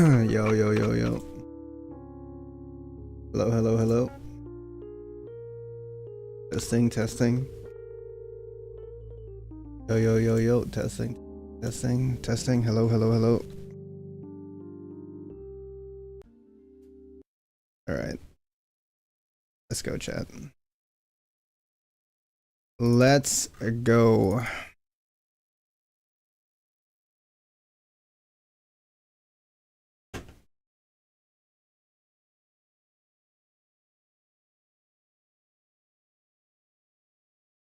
Yo, yo, yo, yo. Hello, hello, hello. Testing, testing. Yo, yo, yo, yo. Testing, testing, testing. Hello, hello, hello. All right. Let's go, chat. Let's go.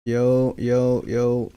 Yo, yo, yo.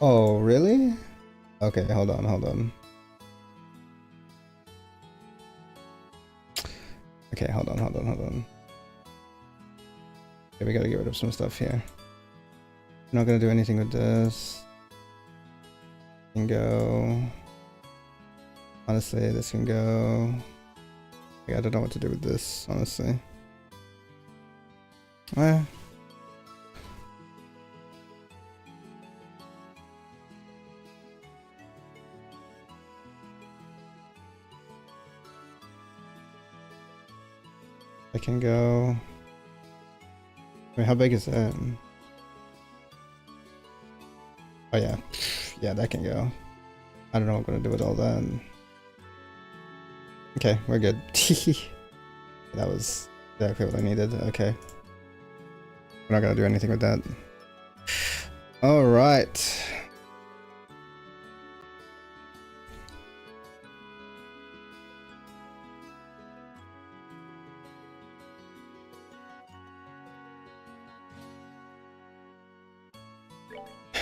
Oh, really? Okay, hold on, hold on. Okay, hold on, hold on, hold on. Okay, we gotta get rid of some stuff here. I'm not gonna do anything with this. Can go. Honestly, this can go. Yeah, I don't know what to do with this, honestly. Eh. I can go. Wait, how big is that? Oh yeah, yeah, that can go. I don't know what I'm gonna do with all that. Okay, we're good. That was exactly what I needed. Okay, we're not gonna do anything with that. All right.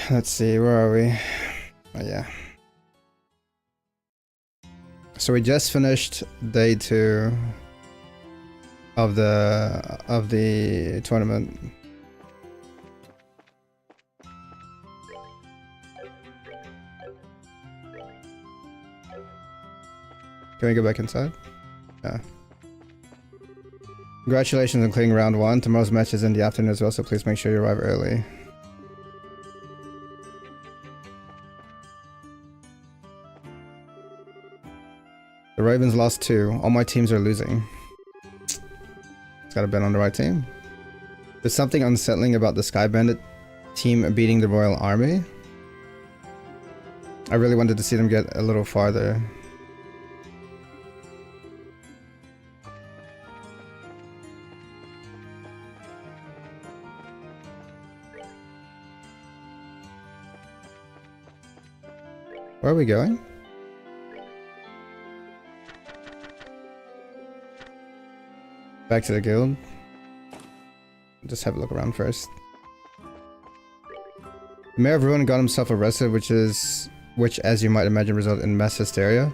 Let's see, where are we? Oh yeah. So we just finished day 2 of the tournament. Can we go back inside? Yeah. Congratulations on clearing round 1. Tomorrow's match is in the afternoon as well, so please make sure you arrive early. The Ravens lost 2. All my teams are losing. It's gotta bet on the right team. There's something unsettling about the Sky Bandit team beating the Royal Army. I really wanted to see them get a little farther. Where are we going? Back to the guild. Just have a look around first. The mayor of Ruin got himself arrested, which as you might imagine resulted in mass hysteria.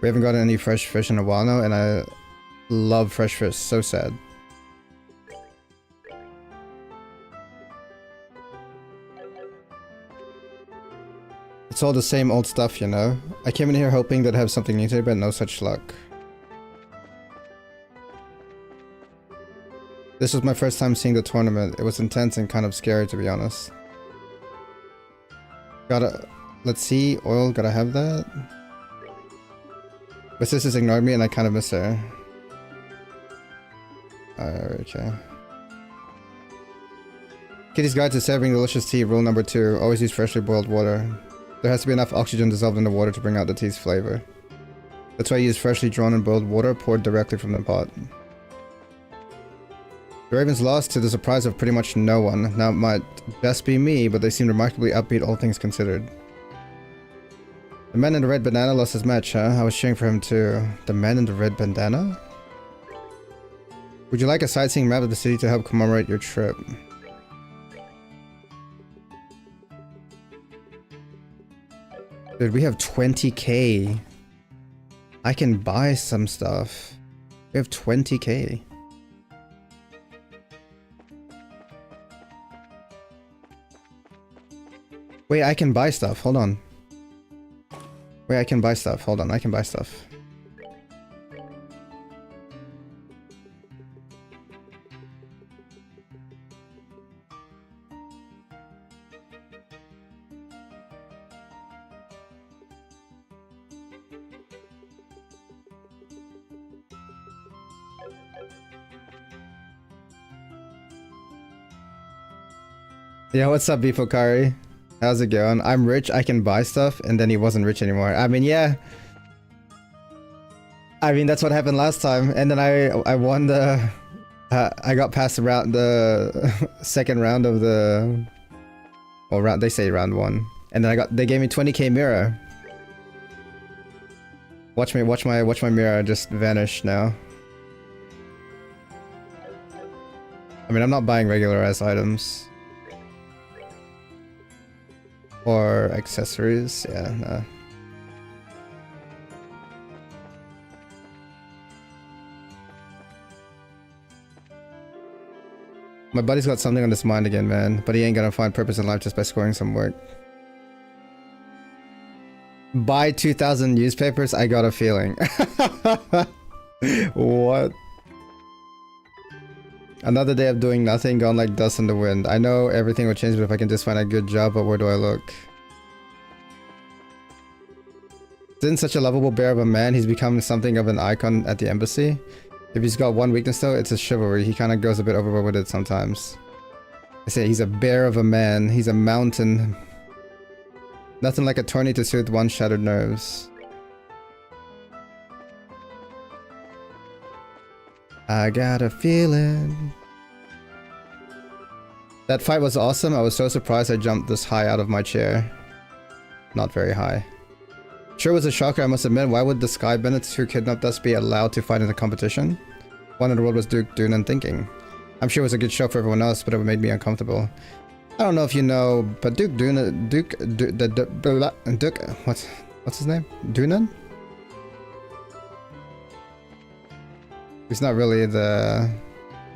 We haven't gotten any fresh fish in a while now, and I love fresh fish. So sad. It's all the same old stuff, you know? I came in here hoping that I'd have something new today, but no such luck. This was my first time seeing the tournament. It was intense and kind of scary, to be honest. Let's see, oil, gotta have that. My sister's ignored me and I kind of miss her. Okay. Kitty's Guide to Savoring Delicious Tea, rule number 2. Always use freshly boiled water. There has to be enough oxygen dissolved in the water to bring out the tea's flavor. That's why I use freshly drawn and boiled water poured directly from the pot. The Ravens lost to the surprise of pretty much no one. Now it might just be me, but they seem remarkably upbeat all things considered. The man in the red bandana lost his match, huh? I was cheering for him too. The man in the red bandana? Would you like a sightseeing map of the city to help commemorate your trip? Dude, we have 20k. I can buy some stuff. We have 20k. Wait, I can buy stuff. Hold on. Wait, I can buy stuff. Hold on, I can buy stuff. Yeah, what's up, Bifokari? How's it going? I'm rich, I can buy stuff, and then he wasn't rich anymore. I mean, yeah. I mean, that's what happened last time, and then I won the... I got past the second round of the... Well, round, they say round 1. And then they gave me 20k mirror. Watch my mirror just vanish now. I mean, I'm not buying regularized items. Or accessories, yeah, no. My buddy's got something on his mind again, man, but he ain't gonna find purpose in life just by scoring some work. Buy 2,000 newspapers? I got a feeling. What? Another day of doing nothing, gone like dust in the wind. I know everything will change, but if I can just find a good job, but where do I look? Isn't such a lovable bear of a man, he's become something of an icon at the embassy. If he's got one weakness though, it's his chivalry. He kind of goes a bit overboard with it sometimes. I say he's a bear of a man, he's a mountain. Nothing like a tourney to soothe one's shattered nerves. I got a feeling. That fight was awesome. I was so surprised I jumped this high out of my chair. Not very high. Sure was a shocker, I must admit. Why would the Sky Bandits who kidnapped us be allowed to fight in the competition? One in the world was Duke Dunan thinking. I'm sure it was a good show for everyone else, but it made me uncomfortable. I don't know if you know, but Duke Dunan... Duke... What's his name? Dunan? He's not really the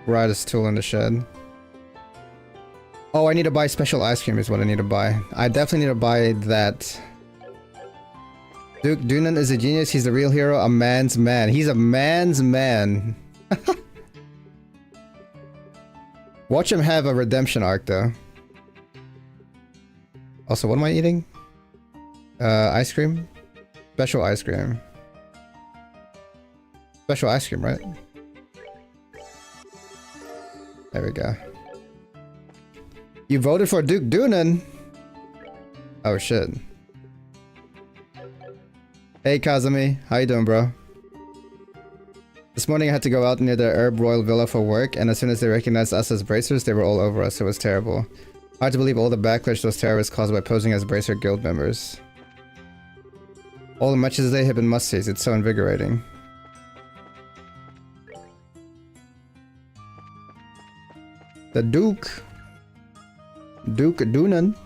brightest tool in the shed. Oh, I need to buy special ice cream is what I need to buy. I definitely need to buy that. Duke Dunan is a genius. He's the real hero. A man's man. He's a man's man. Watch him have a redemption arc though. Also, what am I eating? Ice cream? Special ice cream. Special ice cream, right? There we go. You voted for Duke Dunan? Oh shit. Hey Kazumi, how you doing, bro? This morning I had to go out near the Herb Royal Villa for work, and as soon as they recognized us as bracers, they were all over us. It was terrible. Hard to believe all the backlash those terrorists caused by posing as bracer guild members. All the matches they have been must-sees. It's so invigorating. The Duke Dunan.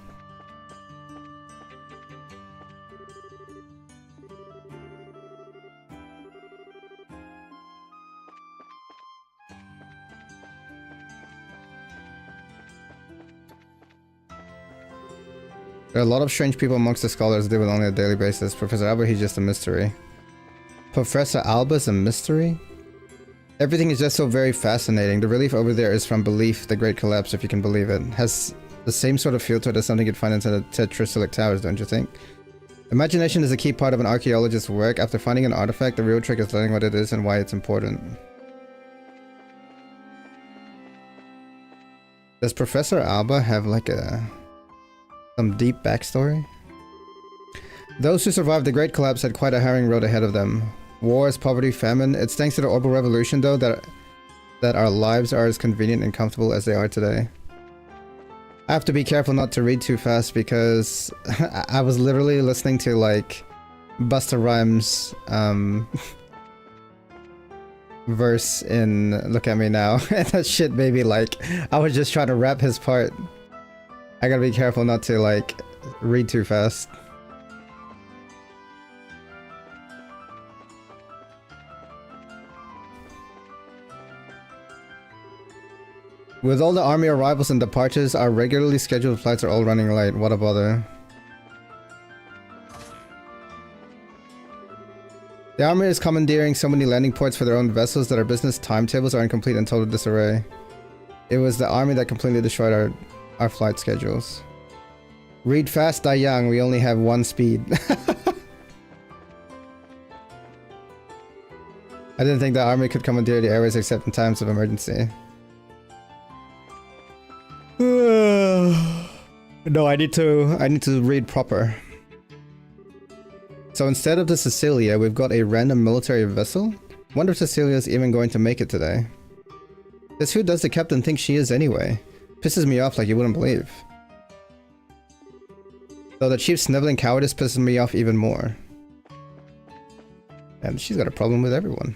There are a lot of strange people amongst the scholars deal with only on a daily basis. Professor Alba, he's just a mystery. Professor Alba's a mystery? Everything is just so very fascinating. The relief over there is from Belief, the Great Collapse, if you can believe it. Has the same sort of feel to it as something you'd find inside the Tetrasilic Towers, don't you think? Imagination is a key part of an archaeologist's work. After finding an artifact, the real trick is learning what it is and why it's important. Does Professor Alba have like some deep backstory? Those who survived the Great Collapse had quite a harrowing road ahead of them. Wars, poverty, famine. It's thanks to the Orbital Revolution, though, that our lives are as convenient and comfortable as they are today. I have to be careful not to read too fast because I was literally listening to, like, Busta Rhymes' verse in Look At Me Now. And that shit made me, like, I was just trying to rap his part. I gotta be careful not to, like, read too fast. With all the army arrivals and departures, our regularly scheduled flights are all running late. What a bother. The army is commandeering so many landing ports for their own vessels that our business timetables are in complete and total disarray. It was the army that completely destroyed our flight schedules. Read fast, die young. We only have one speed. I didn't think the army could commandeer the airways except in times of emergency. No, I need to read proper. So instead of the Cecilia, we've got a random military vessel? Wonder if Cecilia's even going to make it today. Because who does the captain think she is anyway? Pisses me off like you wouldn't believe. Though the chief sniveling cowardice pisses me off even more. And she's got a problem with everyone.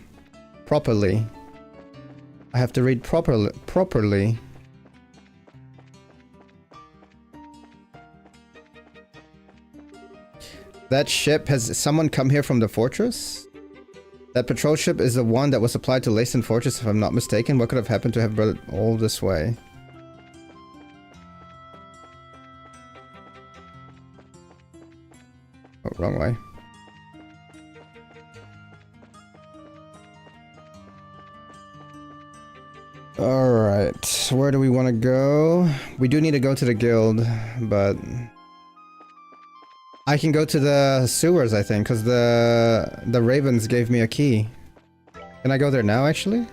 Properly. I have to read properly. That ship, has someone come here from the fortress? That patrol ship is the one that was supplied to Leysen Fortress if I'm not mistaken. What could have happened to have brought it all this way? Oh, wrong way. Alright, where do we want to go? We do need to go to the guild, but... I can go to the sewers, I think, because the ravens gave me a key. Can I go there now, actually?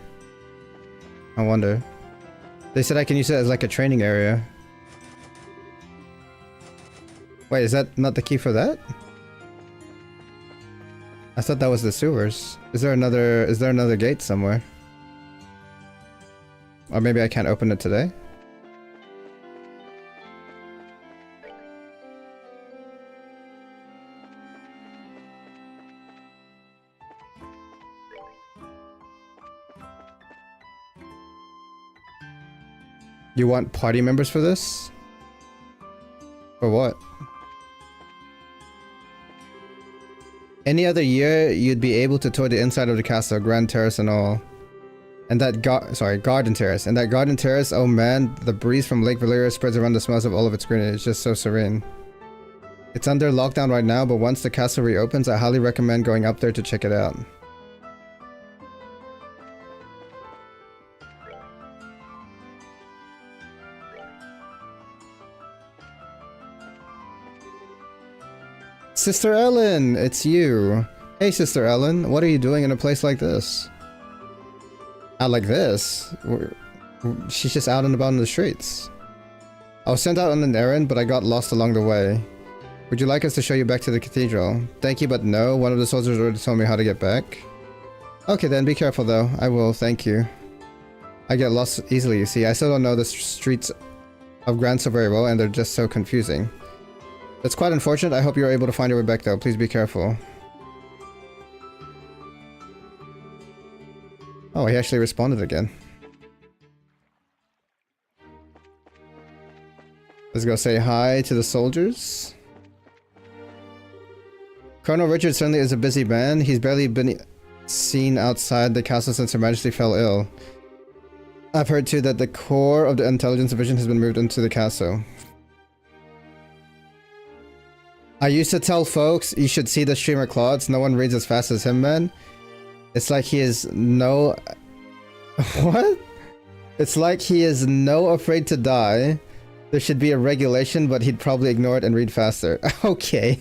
I wonder. They said I can use it as like a training area. Wait, is that not the key for that? I thought that was the sewers. Is there another gate somewhere? Or maybe I can't open it today? You want party members for this? For what? Any other year, you'd be able to tour the inside of the castle, Grand Terrace and all. And that Garden Terrace. And that Garden Terrace, oh man, the breeze from Lake Valeria spreads around the smells of all of its greenery. It's just so serene. It's under lockdown right now, but once the castle reopens, I highly recommend going up there to check it out. Sister Ellen, it's you. Hey, Sister Ellen, what are you doing in a place like this? Out like this? She's just out and about in the streets. I was sent out on an errand, but I got lost along the way. Would you like us to show you back to the cathedral? Thank you, but no. One of the soldiers already told me how to get back. Okay then, be careful though. I will, thank you. I get lost easily, you see. I still don't know the streets of Grand so very well, and they're just so confusing. That's quite unfortunate. I hope you're able to find your way back though. Please be careful. Oh, he actually responded again. Let's go say hi to the soldiers. Colonel Richard certainly is a busy man. He's barely been seen outside the castle since Her Majesty fell ill. I've heard too that the core of the intelligence division has been moved into the castle. I used to tell folks, you should see the streamer Claudes. No one reads as fast as him, man. It's like he is no... What? It's like he is no afraid to die. There should be a regulation, but he'd probably ignore it and read faster. Okay.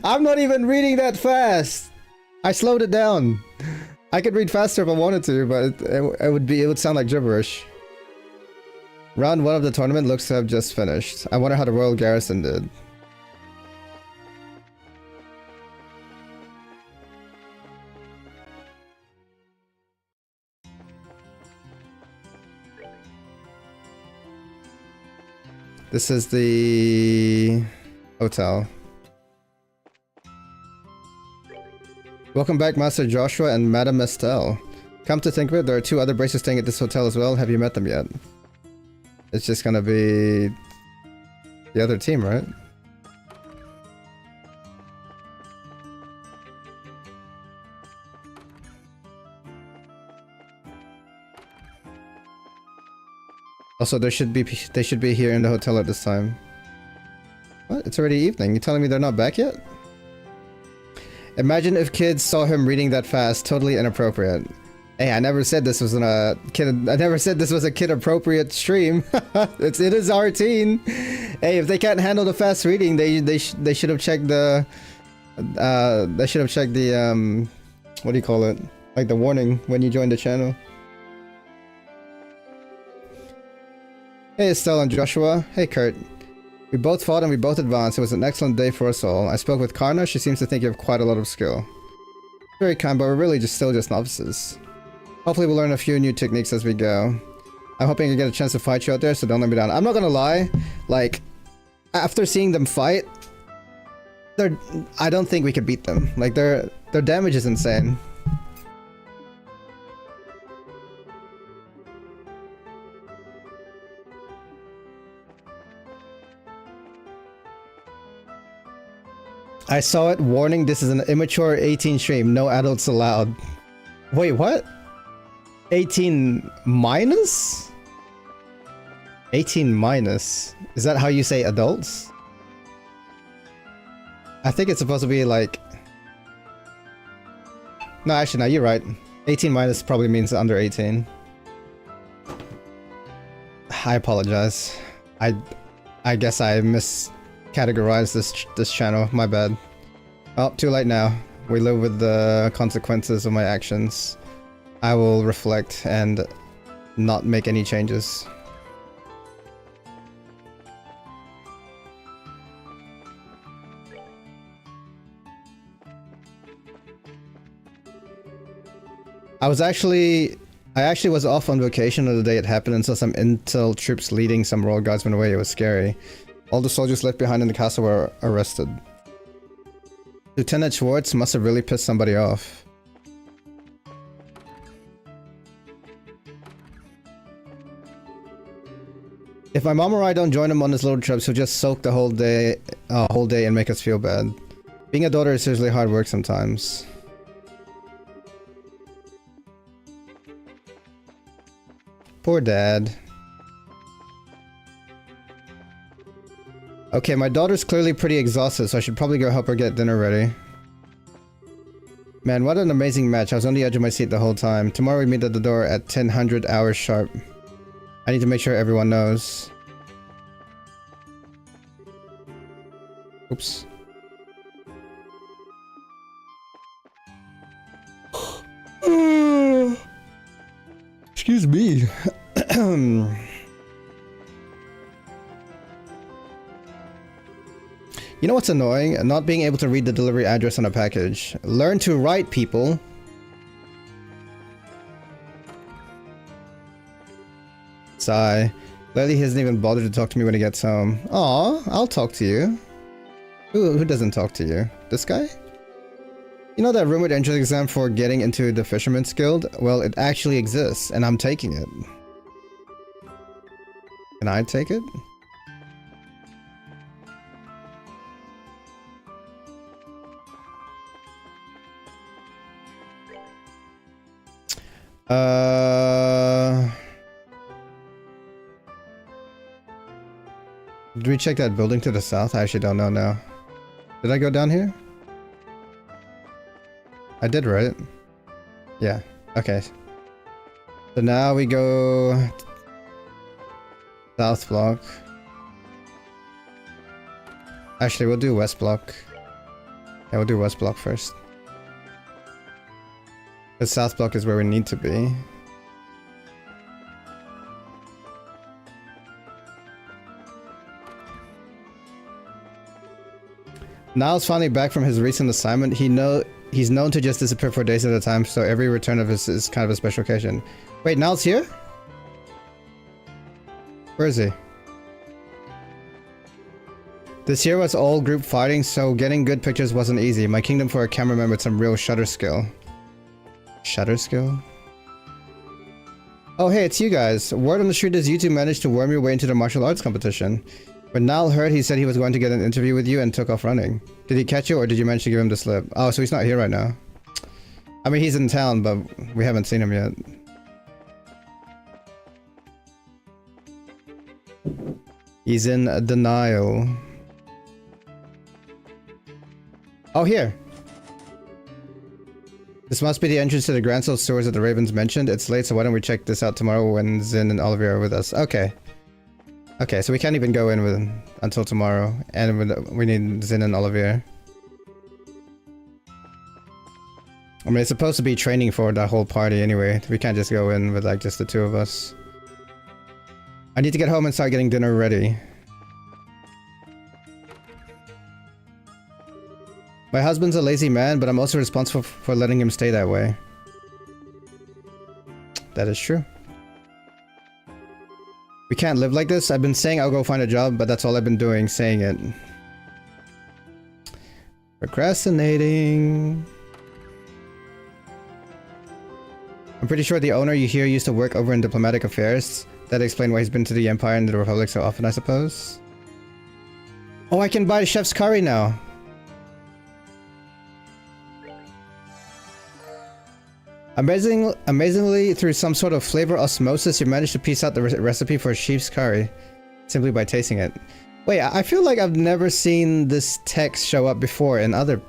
I'm not even reading that fast. I slowed it down. I could read faster if I wanted to, but it would sound like gibberish. Round 1 of the tournament looks to have just finished. I wonder how the Royal Garrison did. This is the hotel. Welcome back, Master Joshua and Madame Estelle. Come to think of it, there are 2 other bracers staying at this hotel as well. Have you met them yet? It's just gonna be the other team, right? Also, they should be here in the hotel at this time. What? It's already evening. You telling me they're not back yet? Imagine if kids saw him reading that fast. Totally inappropriate. Hey, I never said this was a kid-appropriate stream. it is our teen. Hey, if they can't handle the fast reading, they should have checked the what do you call it? Like the warning when you join the channel. Hey, Estelle and Joshua. Hey, Kurt. We both fought and we both advanced. It was an excellent day for us all. I spoke with Karna. She seems to think you have quite a lot of skill. Very kind, but we're really still just novices. Hopefully we'll learn a few new techniques as we go. I'm hoping I get a chance to fight you out there, so don't let me down. I'm not gonna lie, like, after seeing them fight, I don't think we could beat them. Like, their damage is insane. I saw it. Warning, this is an immature 18 stream. No adults allowed. Wait, what? 18 minus? 18 minus? Is that how you say adults? I think it's supposed to be like... No, actually, no, you're right. 18 minus probably means under 18. I apologize. I guess I miscategorized this channel. My bad. Oh, too late now. We live with the consequences of my actions. I will reflect and not make any changes. I actually was off on vacation on the day it happened and saw some intel troops leading some royal guardsmen away. It was scary. All the soldiers left behind in the castle were arrested. Lieutenant Schwartz must have really pissed somebody off. If my mom or I don't join him on his little trips, he'll just soak the whole day and make us feel bad. Being a daughter is seriously hard work sometimes. Poor dad. Okay, my daughter's clearly pretty exhausted, so I should probably go help her get dinner ready. Man, what an amazing match. I was on the edge of my seat the whole time. Tomorrow we meet at the door at 10:00 hours sharp. I need to make sure everyone knows. Oops. Excuse me. You know what's annoying? Not being able to read the delivery address on a package. Learn to write, people. Sigh. Lately he hasn't even bothered to talk to me when he gets home. Aw, I'll talk to you. Who doesn't talk to you? This guy? You know that rumored entrance exam for getting into the Fisherman's Guild? Well, it actually exists, and I'm taking it. Can I take it? Did we check that building to the south? I actually don't know now. Did I go down here? I did, right? Yeah. Okay. So now we go south block. Actually, we'll do west block. Yeah, we'll do west block first. The south block is where we need to be. Niall's finally back from his recent assignment. He's known to just disappear for days at a time, so every return of his is kind of a special occasion. Wait, Niall's here? Where is he? This year was all group fighting, so getting good pictures wasn't easy. My kingdom for a cameraman with some real shutter skill. Shutter skill? Oh hey, it's you guys. Word on the street is you two managed to worm your way into the martial arts competition. When Niall heard, he said he was going to get an interview with you and took off running. Did he catch you or did you manage to give him the slip? Oh, so he's not here right now. I mean, he's in town, but we haven't seen him yet. He's in denial. Oh, here. This must be the entrance to the Grand Soul sewers that the Ravens mentioned. It's late, so why don't we check this out tomorrow when Zin and Olivier are with us. Okay. Okay, so we can't even go in with until tomorrow. And we need Zin and Olivier. I mean, it's supposed to be training for the whole party anyway. We can't just go in with like just the two of us. I need to get home and start getting dinner ready. My husband's a lazy man, but I'm also responsible for letting him stay that way. That is true. We can't live like this. I've been saying I'll go find a job, but that's all I've been doing, saying it. Procrastinating. I'm pretty sure the owner you hear used to work over in diplomatic affairs. That explains why he's been to the Empire and the Republic so often, I suppose. Oh, I can buy chef's curry now. Amazingly, through some sort of flavor osmosis, you managed to piece out the recipe for sheep's curry simply by tasting it. Wait, I feel like I've never seen this text show up before in other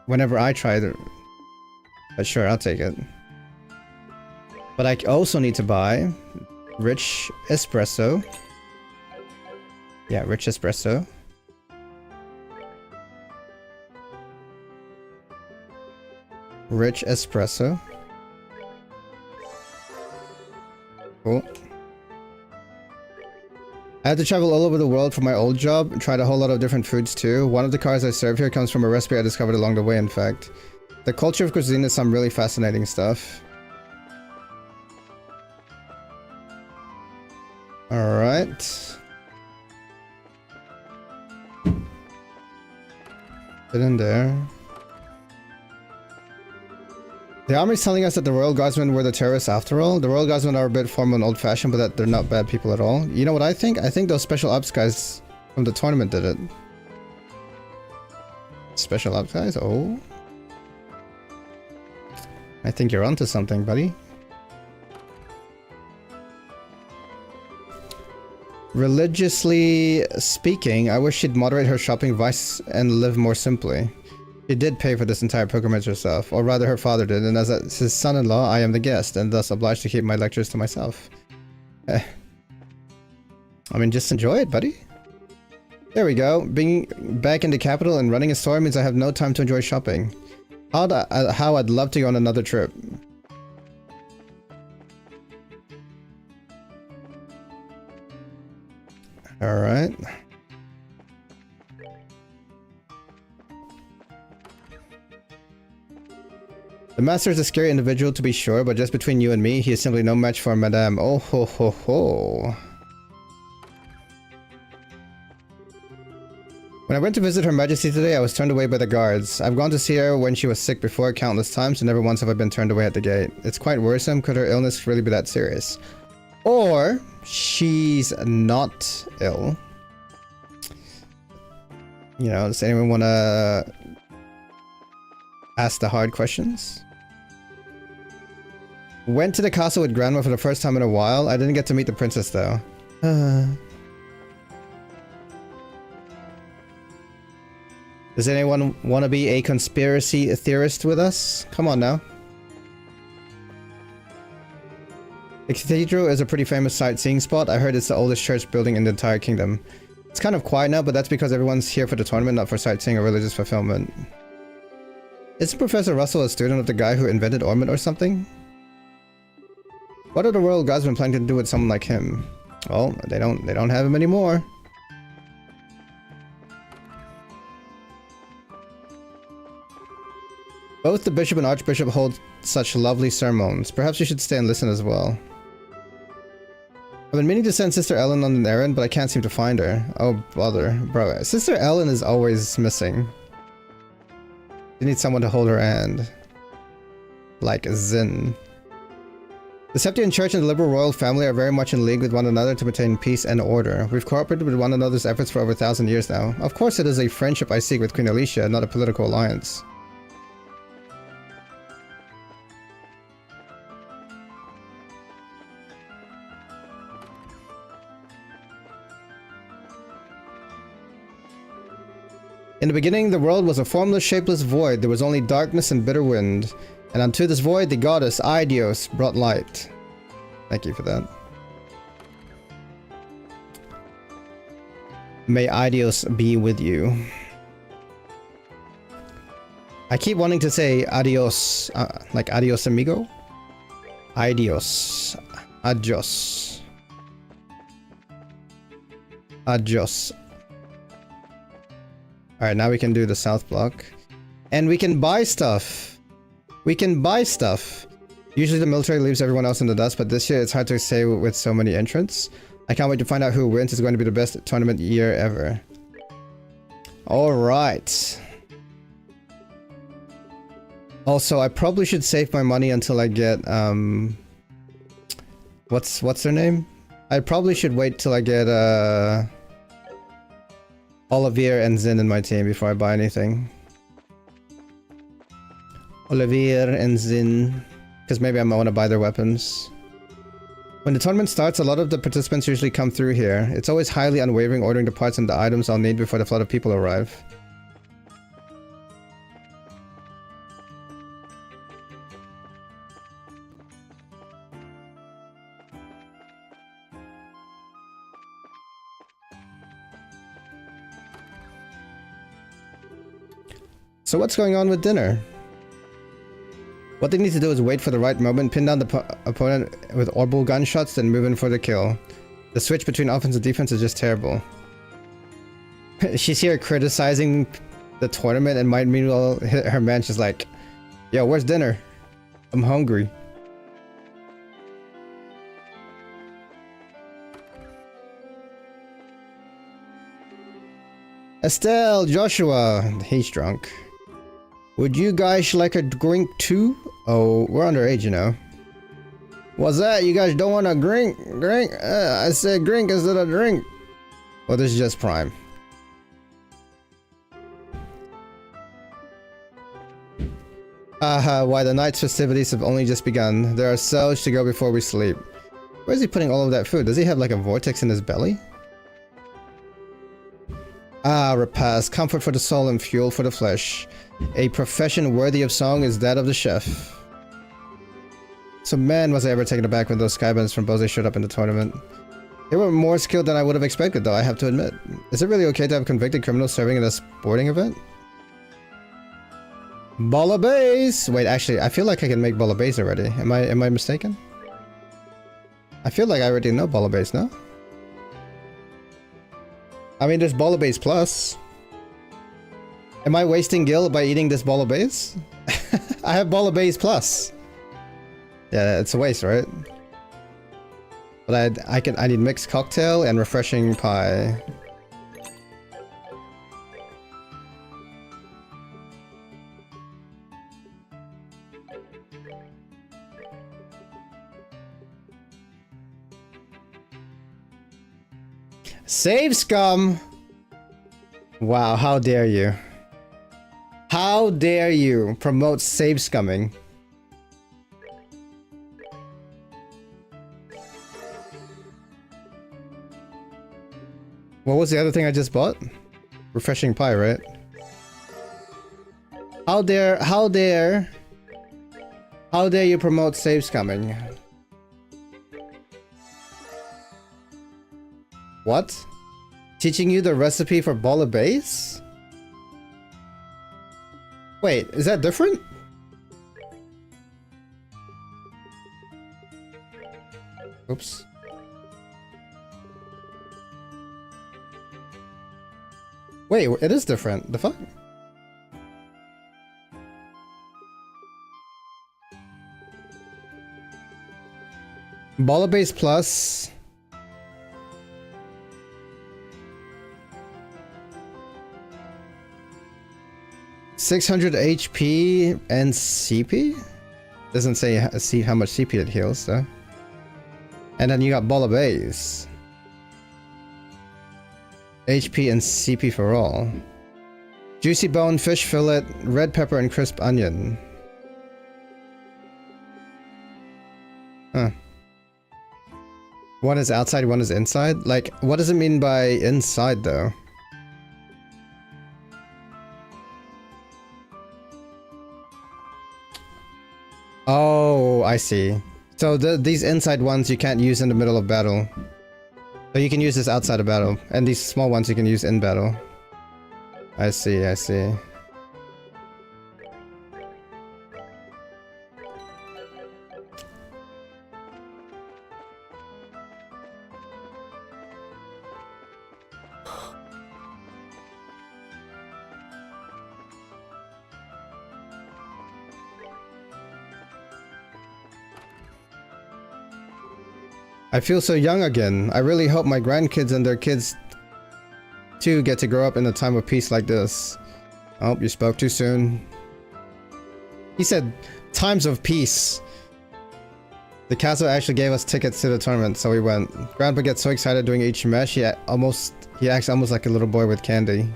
whenever I tried it. But sure, I'll take it. But I also need to buy rich espresso. Yeah, rich espresso. Rich espresso. Cool. I had to travel all over the world for my old job, tried a whole lot of different foods too. One of the cars I serve here comes from a recipe I discovered along the way, in fact. The culture of cuisine is some really fascinating stuff. Alright. Get in there. The army's telling us that the Royal Guardsmen were the terrorists after all. The Royal Guardsmen are a bit formal and old-fashioned, but that they're not bad people at all. You know what I think? I think those special ops guys from the tournament did it. Special ops guys? Oh. I think you're onto something, buddy. Religiously speaking, I wish she'd moderate her shopping vice and live more simply. She did pay for this entire pilgrimage herself, or rather her father did, and as his son-in-law, I am the guest, and thus obliged to keep my lectures to myself. I mean, just enjoy it, buddy. There we go. Being back in the capital and running a store means I have no time to enjoy shopping. How I'd love to go on another trip. Alright. The master is a scary individual to be sure, but just between you and me, he is simply no match for Madame. Oh ho ho ho. When I went to visit Her Majesty today, I was turned away by the guards. I've gone to see her when she was sick before countless times, and never once have I been turned away at the gate. It's quite worrisome. Could her illness really be that serious? Or she's not ill. You know, does anyone want to ask the hard questions? Went to the castle with Grandma for the first time in a while. I didn't get to meet the princess though. Does anyone want to be a conspiracy theorist with us? Come on now. The cathedral is a pretty famous sightseeing spot. I heard it's the oldest church building in the entire kingdom. It's kind of quiet now, but that's because everyone's here for the tournament, not for sightseeing or religious fulfillment. Isn't Professor Russell a student of the guy who invented Ormond or something? What are the Royal Guardsmen planning to do with someone like him? Well, they don't have him anymore. Both the bishop and archbishop hold such lovely sermons. Perhaps you should stay and listen as well. I've been meaning to send Sister Ellen on an errand, but I can't seem to find her. Oh, bother. Bro, Sister Ellen is always missing. You need someone to hold her hand. Like Zin. The Septian Church and the liberal royal family are very much in league with one another to maintain peace and order. We've cooperated with one another's efforts for over 1,000 years now. Of course it is a friendship I seek with Queen Alicia, not a political alliance. In the beginning, the world was a formless, shapeless void. There was only darkness and bitter wind. And unto this void, the goddess, Aidios, brought light. Thank you for that. May Aidios be with you. I keep wanting to say adios, like adios amigo. Adios. Adios. Adios. Alright, now we can do the south block. And we can buy stuff. We can buy stuff. Usually the military leaves everyone else in the dust, but this year it's hard to say with so many entrants. I can't wait to find out who wins. It's going to be the best tournament year ever. Alright. Also, I probably should save my money until I get, what's their name? I probably should wait till I get, Olivier and Zin in my team before I buy anything. Olivier and Zin, because maybe I might want to buy their weapons. When the tournament starts, a lot of the participants usually come through here. It's always highly unwavering, ordering the parts and the items I'll need before the flood of people arrive. So what's going on with dinner? What they need to do is wait for the right moment, pin down the opponent with orbital gunshots, then move in for the kill. The switch between offense and defense is just terrible. She's here criticizing the tournament, and meanwhile her man, she's like, yo, where's dinner? I'm hungry. Estelle, Joshua, he's drunk. Would you guys like a drink too? Oh, we're underage, you know. What's that? You guys don't want a drink? Drink? I said drink instead of drink. Well, this is just prime. Why the night's festivities have only just begun. There are so to go before we sleep. Where is he putting all of that food? Does he have like a vortex in his belly? Ah, repast, comfort for the soul and fuel for the flesh. A profession worthy of song is that of the chef. So man, was I ever taken aback when those skybands from Bose showed up in the tournament. They were more skilled than I would have expected though, I have to admit. Is it really okay to have convicted criminals serving at a sporting event? Balla base! Wait, actually, I feel like I can make Balla base already. Am I mistaken? I feel like I already know Balla base, no? I mean, there's Balla base plus. Am I wasting gil by eating this Balla base? I have Balla base plus. Yeah, it's a waste, right? But I need mixed cocktail and refreshing pie. Save scum! Wow, how dare you. How dare you promote save scumming? What was the other thing I just bought? Refreshing pie, right? How dare you promote save scumming? What? Teaching you the recipe for Balla base? Wait, is that different? Oops. Wait, it is different. The fuck? Balla base plus. $600 HP and CP? Doesn't say see how much CP it heals though. And then you got Balla base. HP and CP for all. Juicy bone, fish fillet, red pepper, and crisp onion. Huh. One is outside, one is inside? Like, what does it mean by inside though? Oh, I see. So these inside ones you can't use in the middle of battle. So you can use this outside of battle. And these small ones you can use in battle. I see, I see. I feel so young again. I really hope my grandkids and their kids too get to grow up in a time of peace like this. Oh, you spoke too soon. He said, times of peace. The castle actually gave us tickets to the tournament, so we went. Grandpa gets so excited doing each mesh, he acts almost like a little boy with candy.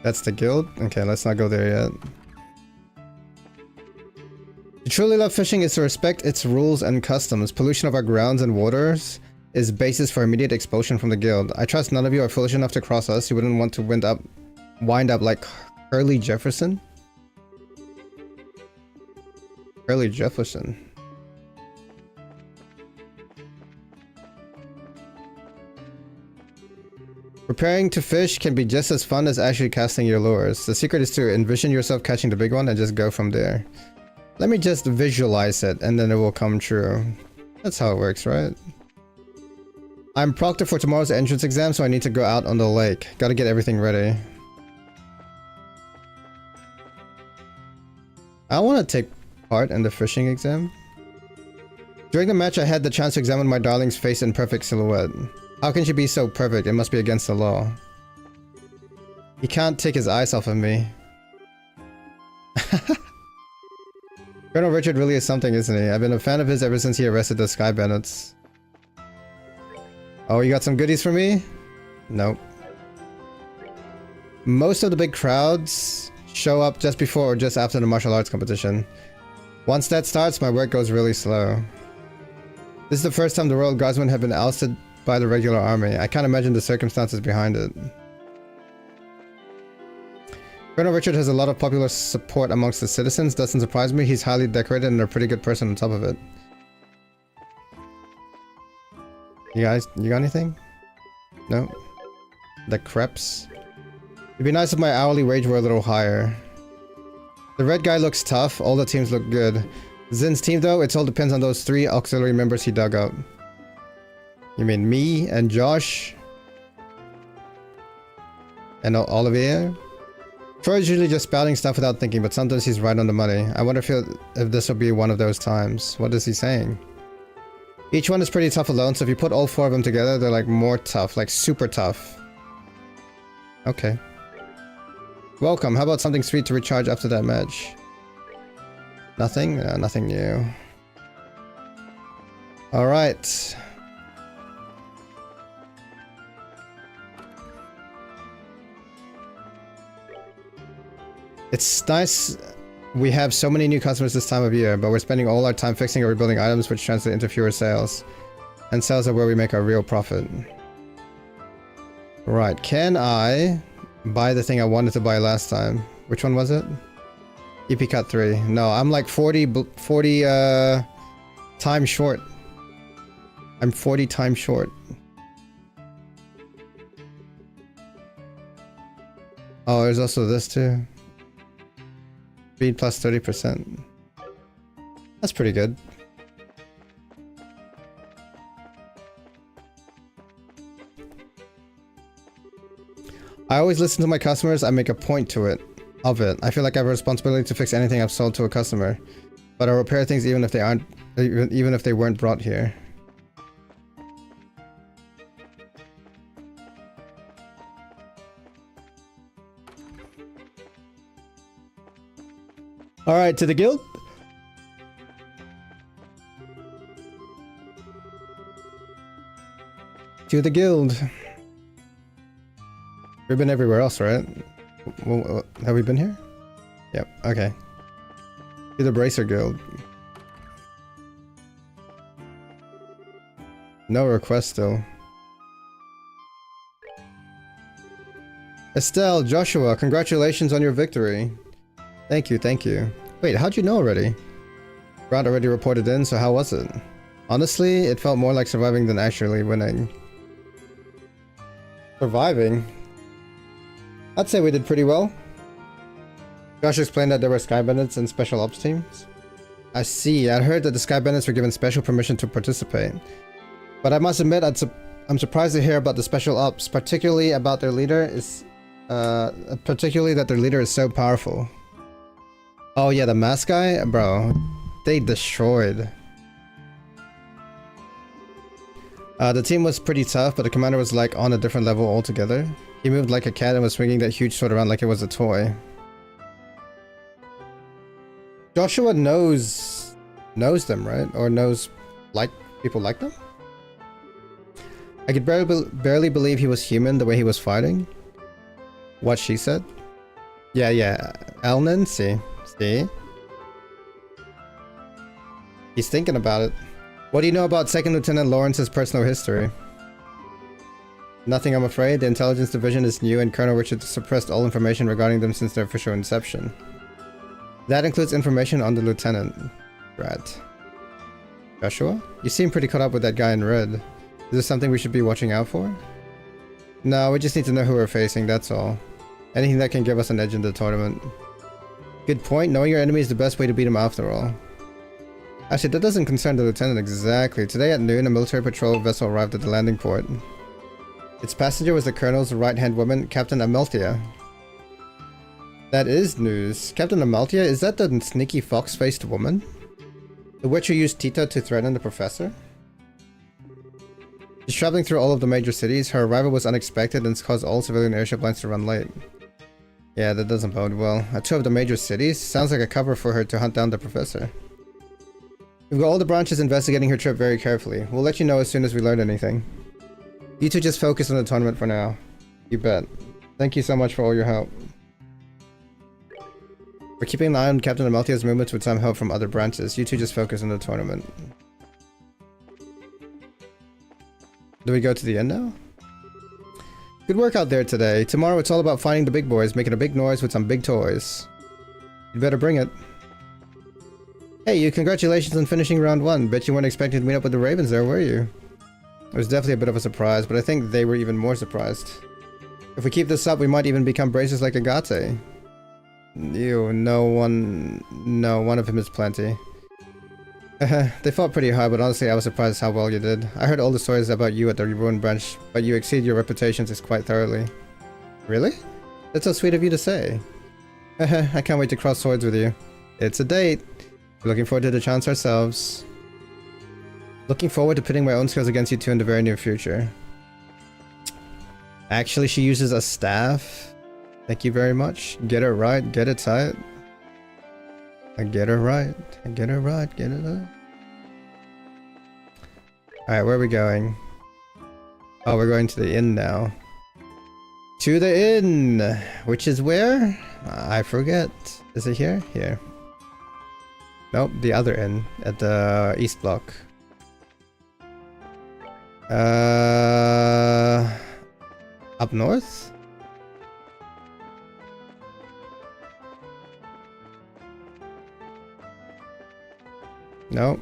That's the guild? Okay, let's not go there yet. To truly love fishing is to respect its rules and customs. Pollution of our grounds and waters is basis for immediate expulsion from the guild. I trust none of you are foolish enough to cross us. You wouldn't want to wind up like Curly Jefferson? Curly Jefferson. Preparing to fish can be just as fun as actually casting your lures. The secret is to envision yourself catching the big one and just go from there. Let me just visualize it and then it will come true. That's how it works, right? I'm proctor for tomorrow's entrance exam, so I need to go out on the lake. Gotta get everything ready. I want to take part in the fishing exam. During the match, I had the chance to examine my darling's face in perfect silhouette. How can she be so perfect? It must be against the law. He can't take his eyes off of me. Colonel Richard really is something, isn't he? I've been a fan of his ever since he arrested the Sky Bandits. Oh, you got some goodies for me? Nope. Most of the big crowds show up just before or just after the martial arts competition. Once that starts, my work goes really slow. This is the first time the Royal Guardsmen have been ousted by the regular army. I can't imagine the circumstances behind it. Colonel Richard has a lot of popular support amongst the citizens. Doesn't surprise me. He's highly decorated and a pretty good person on top of it. You guys, you got anything? No? The crepes? It'd be nice if my hourly wage were a little higher. The red guy looks tough. All the teams look good. Zin's team though, it all depends on those 3 auxiliary members he dug up. You mean me and Josh? And Olivier? Troy's usually just spouting stuff without thinking, but sometimes he's right on the money. I wonder if this will be one of those times. What is he saying? Each one is pretty tough alone, so if you put all 4 of them together, they're like more tough, like super tough. Okay. Welcome. How about something sweet to recharge after that match? Nothing? Nothing new. Alright. It's nice we have so many new customers this time of year, but we're spending all our time fixing or rebuilding items, which translate into fewer sales. And sales are where we make our real profit. Right, can I buy the thing I wanted to buy last time? Which one was it? EP Cut 3. No, I'm like 40 times short. I'm 40 times short. Oh, there's also this too. Speed plus 30%. That's pretty good. I always listen to my customers. I make a point of it. I feel like I have a responsibility to fix anything I've sold to a customer, but I repair things even if they weren't brought here. Alright, to the guild. To the guild. We've been everywhere else, right? Well, have we been here? Yep, okay. To the Bracer Guild. No request still. Estelle, Joshua, congratulations on your victory. Thank you, thank you. Wait, how'd you know already? Round already reported in, so how was it? Honestly, it felt more like surviving than actually winning. Surviving? I'd say we did pretty well. Josh explained that there were Sky Bandits and Special Ops teams. I see, I heard that the Sky Bandits were given special permission to participate. But I must admit, I'm surprised to hear about the Special Ops, particularly about their leader is... particularly that their leader is so powerful. Oh yeah, the mask guy? Bro, they destroyed. The team was pretty tough, but the commander was like on a different level altogether. He moved like a cat and was swinging that huge sword around like it was a toy. Joshua knows them, right? Or knows like people like them? I could barely believe he was human the way he was fighting. What she said? Yeah. Elnan, see? He's thinking about it. What do you know about Second Lieutenant Lawrence's personal history? Nothing, I'm afraid. The intelligence division is new and Colonel Richard suppressed all information regarding them since their official inception. That includes information on the lieutenant. Rat. Joshua? You seem pretty caught up with that guy in red. Is this something we should be watching out for? No, we just need to know who we're facing, that's all. Anything that can give us an edge in the tournament. Good point, knowing your enemy is the best way to beat him after all. Actually, that doesn't concern the lieutenant exactly. Today at noon, a military patrol vessel arrived at the landing port. Its passenger was the colonel's right-hand woman, Captain Amalthea. That is news. Captain Amalthea, is that the sneaky fox-faced woman? The witch who used Tita to threaten the professor? She's traveling through all of the major cities. Her arrival was unexpected and caused all civilian airship lines to run late. Yeah, that doesn't bode well. At two of the major cities? Sounds like a cover for her to hunt down the professor. We've got all the branches investigating her trip very carefully. We'll let you know as soon as we learn anything. You two just focus on the tournament for now. You bet. Thank you so much for all your help. We're keeping an eye on Captain Amalthea's movements with some help from other branches. You two just focus on the tournament. Do we go to the end now? Good work out there today. Tomorrow it's all about finding the big boys, making a big noise with some big toys. You better bring it. Hey, you, congratulations on finishing round 1. Bet you weren't expecting to meet up with the Ravens there, were you? It was definitely a bit of a surprise, but I think they were even more surprised. If we keep this up, we might even become bracers like Agate. One of him is plenty. They fought pretty hard, but honestly I was surprised how well you did. I heard all the stories about you at the Ruined Branch, but you exceed your reputations quite thoroughly. Really? That's so sweet of you to say. I can't wait to cross swords with you. It's a date. We're looking forward to the chance ourselves. Looking forward to pitting my own skills against you two in the very near future. Actually, she uses a staff. Thank you very much. Get it right, get it tight. I get it right. I get it right, get it right. Alright, where are we going? Oh, we're going to the inn now. To the inn! Which is where? I forget. Is it here? Here. Nope, the other inn. At the east block. Up north? Nope.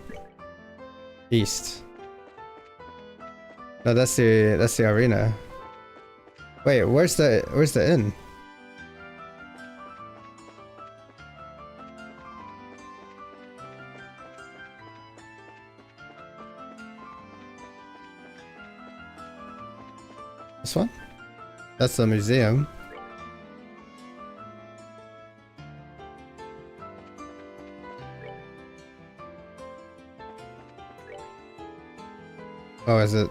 East. No, that's the arena. Wait, where's the inn? This one? That's the museum. Oh, is it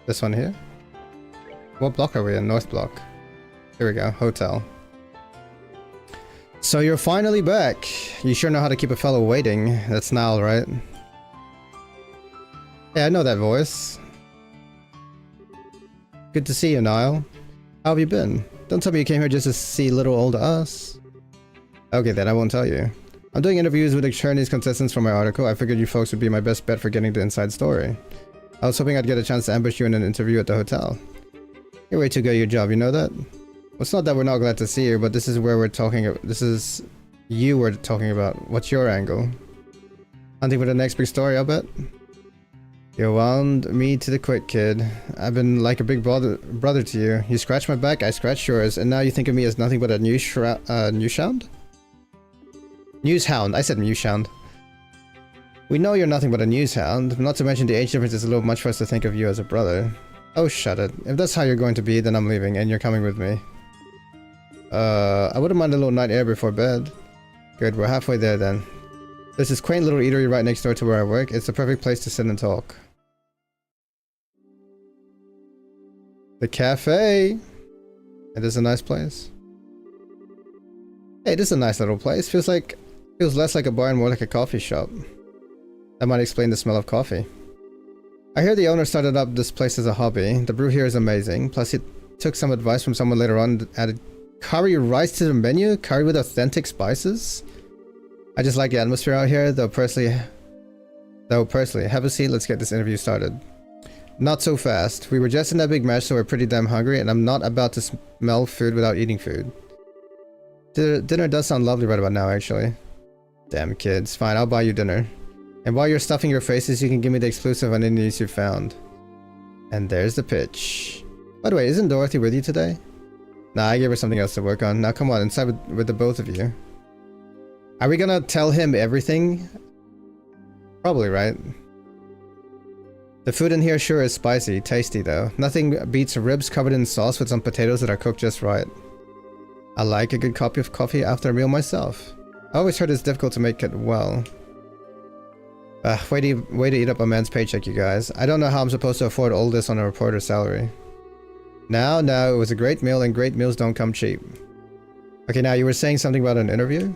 this one here? What block are we in? North block. Here we go. Hotel. So you're finally back. You sure know how to keep a fellow waiting. That's Niall, right? Yeah, I know that voice. Good to see you, Niall. How have you been? Don't tell me you came here just to see little old us. Okay then, I won't tell you. I'm doing interviews with attorneys contestants for my article. I figured you folks would be my best bet for getting the inside story. I was hoping I'd get a chance to ambush you in an interview at the hotel. You're way too good at your job, you know that? Well, it's not that we're not glad to see you, but this is where we're talking. This is you we're talking about. What's your angle? Hunting for the next big story, I'll bet. You wound me to the quick, kid. I've been like a big brother to you. You scratched my back, I scratched yours, and now you think of me as nothing but a newshound? Newshound. I said newshound. We know you're nothing but a newshound. Not to mention the age difference is a little much for us to think of you as a brother. Oh, shut it. If that's how you're going to be, then I'm leaving, and you're coming with me. I wouldn't mind a little night air before bed. Good, we're halfway there then. There's this quaint little eatery right next door to where I work. It's the perfect place to sit and talk. The cafe! It is a nice place. Hey, it is a nice little place. Feels less like a bar and more like a coffee shop. That might explain the smell of coffee. I hear the owner started up this place as a hobby. The brew here is amazing. Plus he took some advice from someone later on and added curry rice to the menu? Curry with authentic spices? I just like the atmosphere out here, though personally, have a seat, let's get this interview started. Not so fast. We were just in that big match, so we're pretty damn hungry, and I'm not about to smell food without eating food. Dinner does sound lovely right about now, actually. Damn kids. Fine, I'll buy you dinner. And while you're stuffing your faces, you can give me the exclusive on any news you found. And there's the pitch. By the way, isn't Dorothy with you today? Nah, I gave her something else to work on. Now come on, inside with the both of you. Are we gonna tell him everything? Probably, right? The food in here sure is spicy, tasty though. Nothing beats ribs covered in sauce with some potatoes that are cooked just right. I like a good cup of coffee after a meal myself. I always heard it's difficult to make it well. Way to eat up a man's paycheck, you guys. I don't know how I'm supposed to afford all this on a reporter's salary. No, it was a great meal and great meals don't come cheap. Okay, now you were saying something about an interview?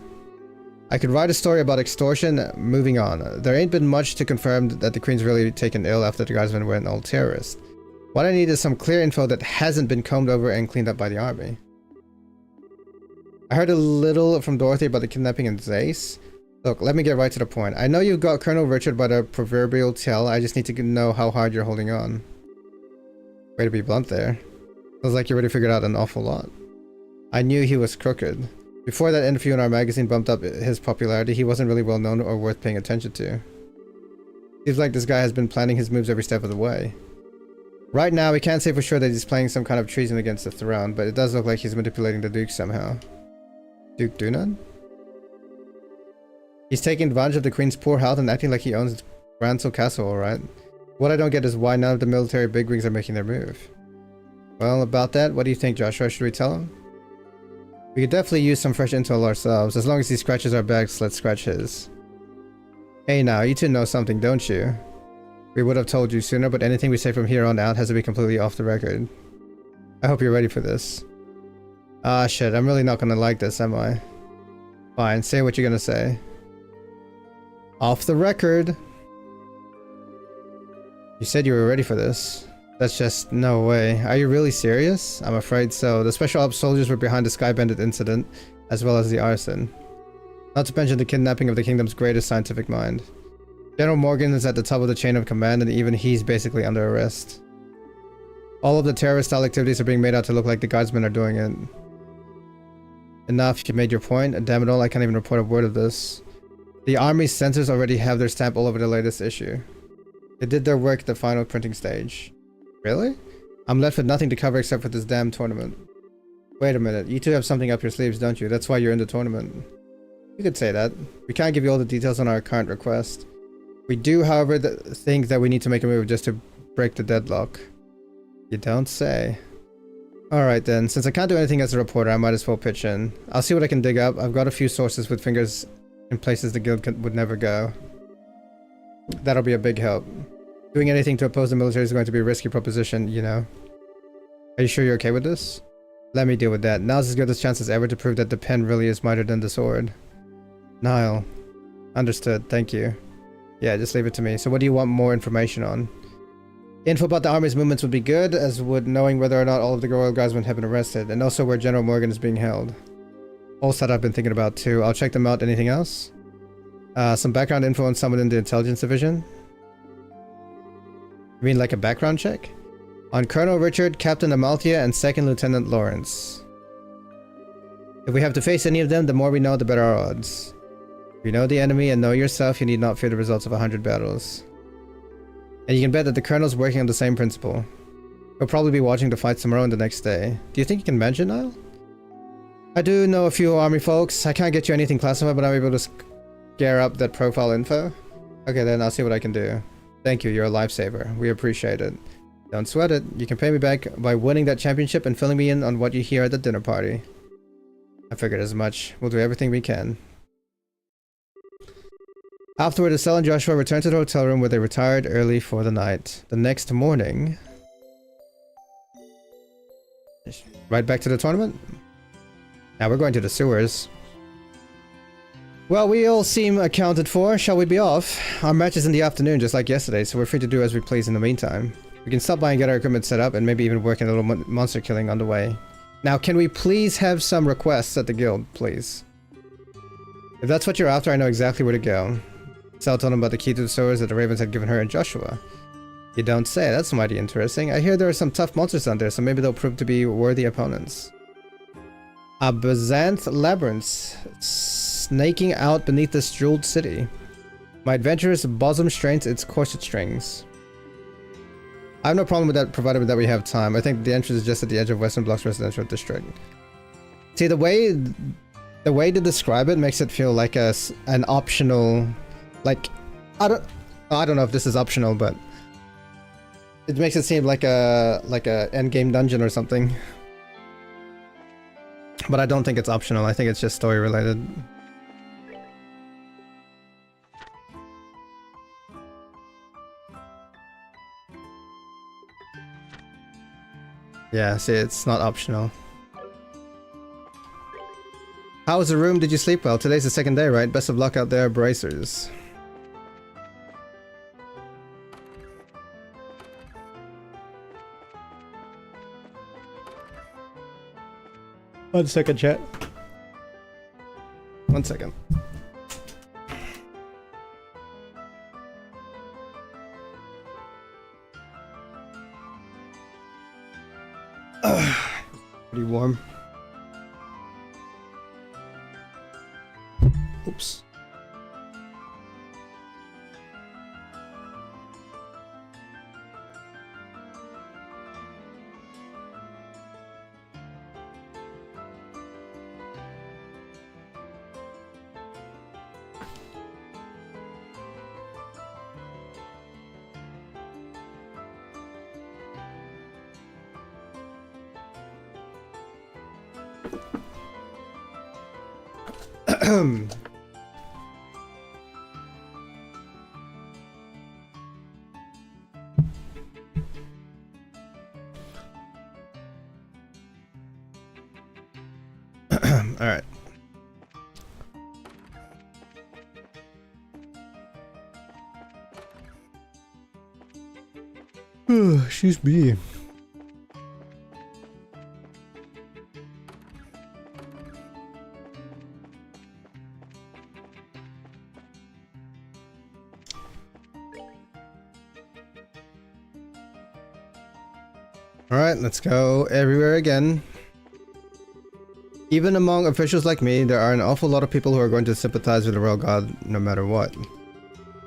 I could write a story about extortion. Moving on. There ain't been much to confirm that the Queen's really taken ill after the Guardsmen went all terrorist. What I need is some clear info that hasn't been combed over and cleaned up by the army. I heard a little from Dorothy about the kidnapping in Zace. Look, let me get right to the point. I know you got Colonel Richard by the proverbial tail. I just need to know how hard you're holding on. Way to be blunt there. Feels like you already figured out an awful lot. I knew he was crooked. Before that interview in our magazine bumped up his popularity, he wasn't really well known or worth paying attention to. Seems like this guy has been planning his moves every step of the way. Right now, we can't say for sure that he's playing some kind of treason against the throne, but it does look like he's manipulating the Duke somehow. Duke Dunan? He's taking advantage of the Queen's poor health and acting like he owns Bransel Castle, alright? What I don't get is why none of the military bigwigs are making their move. Well, about that, what do you think, Joshua? Should we tell him? We could definitely use some fresh intel ourselves. As long as he scratches our backs, let's scratch his. Hey now, you two know something, don't you? We would have told you sooner, but anything we say from here on out has to be completely off the record. I hope you're ready for this. Ah shit, I'm really not gonna like this, am I? Fine, say what you're gonna say. Off the record. You said you were ready for this. That's just no way. Are you really serious? I'm afraid so. The Special Ops soldiers were behind the Sky Bandit incident, as well as the arson. Not to mention the kidnapping of the kingdom's greatest scientific mind. General Morgan is at the top of the chain of command, and even he's basically under arrest. All of the terrorist-style activities are being made out to look like the Guardsmen are doing it. Enough, you made your point. Damn it all, I can't even report a word of this. The Army's censors already have their stamp all over the latest issue. They did their work at the final printing stage. Really? I'm left with nothing to cover except for this damn tournament. Wait a minute, you two have something up your sleeves, don't you? That's why you're in the tournament. You could say that. We can't give you all the details on our current request. We do, however, think that we need to make a move just to break the deadlock. You don't say. Alright then, since I can't do anything as a reporter, I might as well pitch in. I'll see what I can dig up. I've got a few sources with fingers in places the guild would never go. That'll be a big help. Doing anything to oppose the military is going to be a risky proposition, you know. Are you sure you're okay with this? Let me deal with that. Now's as good a chance as ever to prove that the pen really is mightier than the sword. Niall. Understood, thank you. Yeah, just leave it to me. So what do you want more information on? Info about the army's movements would be good, as would knowing whether or not all of the Royal Guardsmen have been arrested, and also where General Morgan is being held. All stuff I've been thinking about too. I'll check them out. Anything else? Some background info on someone in the intelligence division? You mean like a background check? On Colonel Richard, Captain Amalthea, and Second Lieutenant Lawrence. If we have to face any of them, the more we know, the better our odds. If you know the enemy and know yourself, you need not fear the results of 100 battles. And you can bet that the Colonel's working on the same principle. He'll probably be watching the fight tomorrow and the next day. Do you think you can manage it, Niall? I do know a few army folks. I can't get you anything classified, but I'm able to scare up that profile info. Okay, then I'll see what I can do. Thank you, you're a lifesaver. We appreciate it. Don't sweat it. You can pay me back by winning that championship and filling me in on what you hear at the dinner party. I figured as much. We'll do everything we can. Afterward, Estelle and Joshua returned to the hotel room where they retired early for the night. The next morning... Right back to the tournament? Now we're going to the sewers. Well, we all seem accounted for. Shall we be off? Our match is in the afternoon, just like yesterday, so we're free to do as we please in the meantime. We can stop by and get our equipment set up, and maybe even work in a little monster killing on the way. Now, can we please have some requests at the guild, please? If that's what you're after, I know exactly where to go. Sal told him about the key to the sewers that the Ravens had given her and Joshua. You don't say. That's mighty interesting. I hear there are some tough monsters out there, so maybe they'll prove to be worthy opponents. A Byzanth labyrinth, snaking out beneath this jeweled city. My adventurous bosom strains its corset strings. I have no problem with that, provided that we have time. I think the entrance is just at the edge of Western Block's residential district. See, the way to describe it makes it feel like an optional, like, I don't know if this is optional, but it makes it seem like a endgame dungeon or something. But I don't think it's optional. I think it's just story related. Yeah, see, it's not optional. How was the room? Did you sleep well? Today's the second day, right? Best of luck out there, bracers. One second, chat. One second. Pretty warm. Oops. All right. Excuse me. Alright, let's go everywhere again. Even among officials like me, there are an awful lot of people who are going to sympathize with the royal guard no matter what.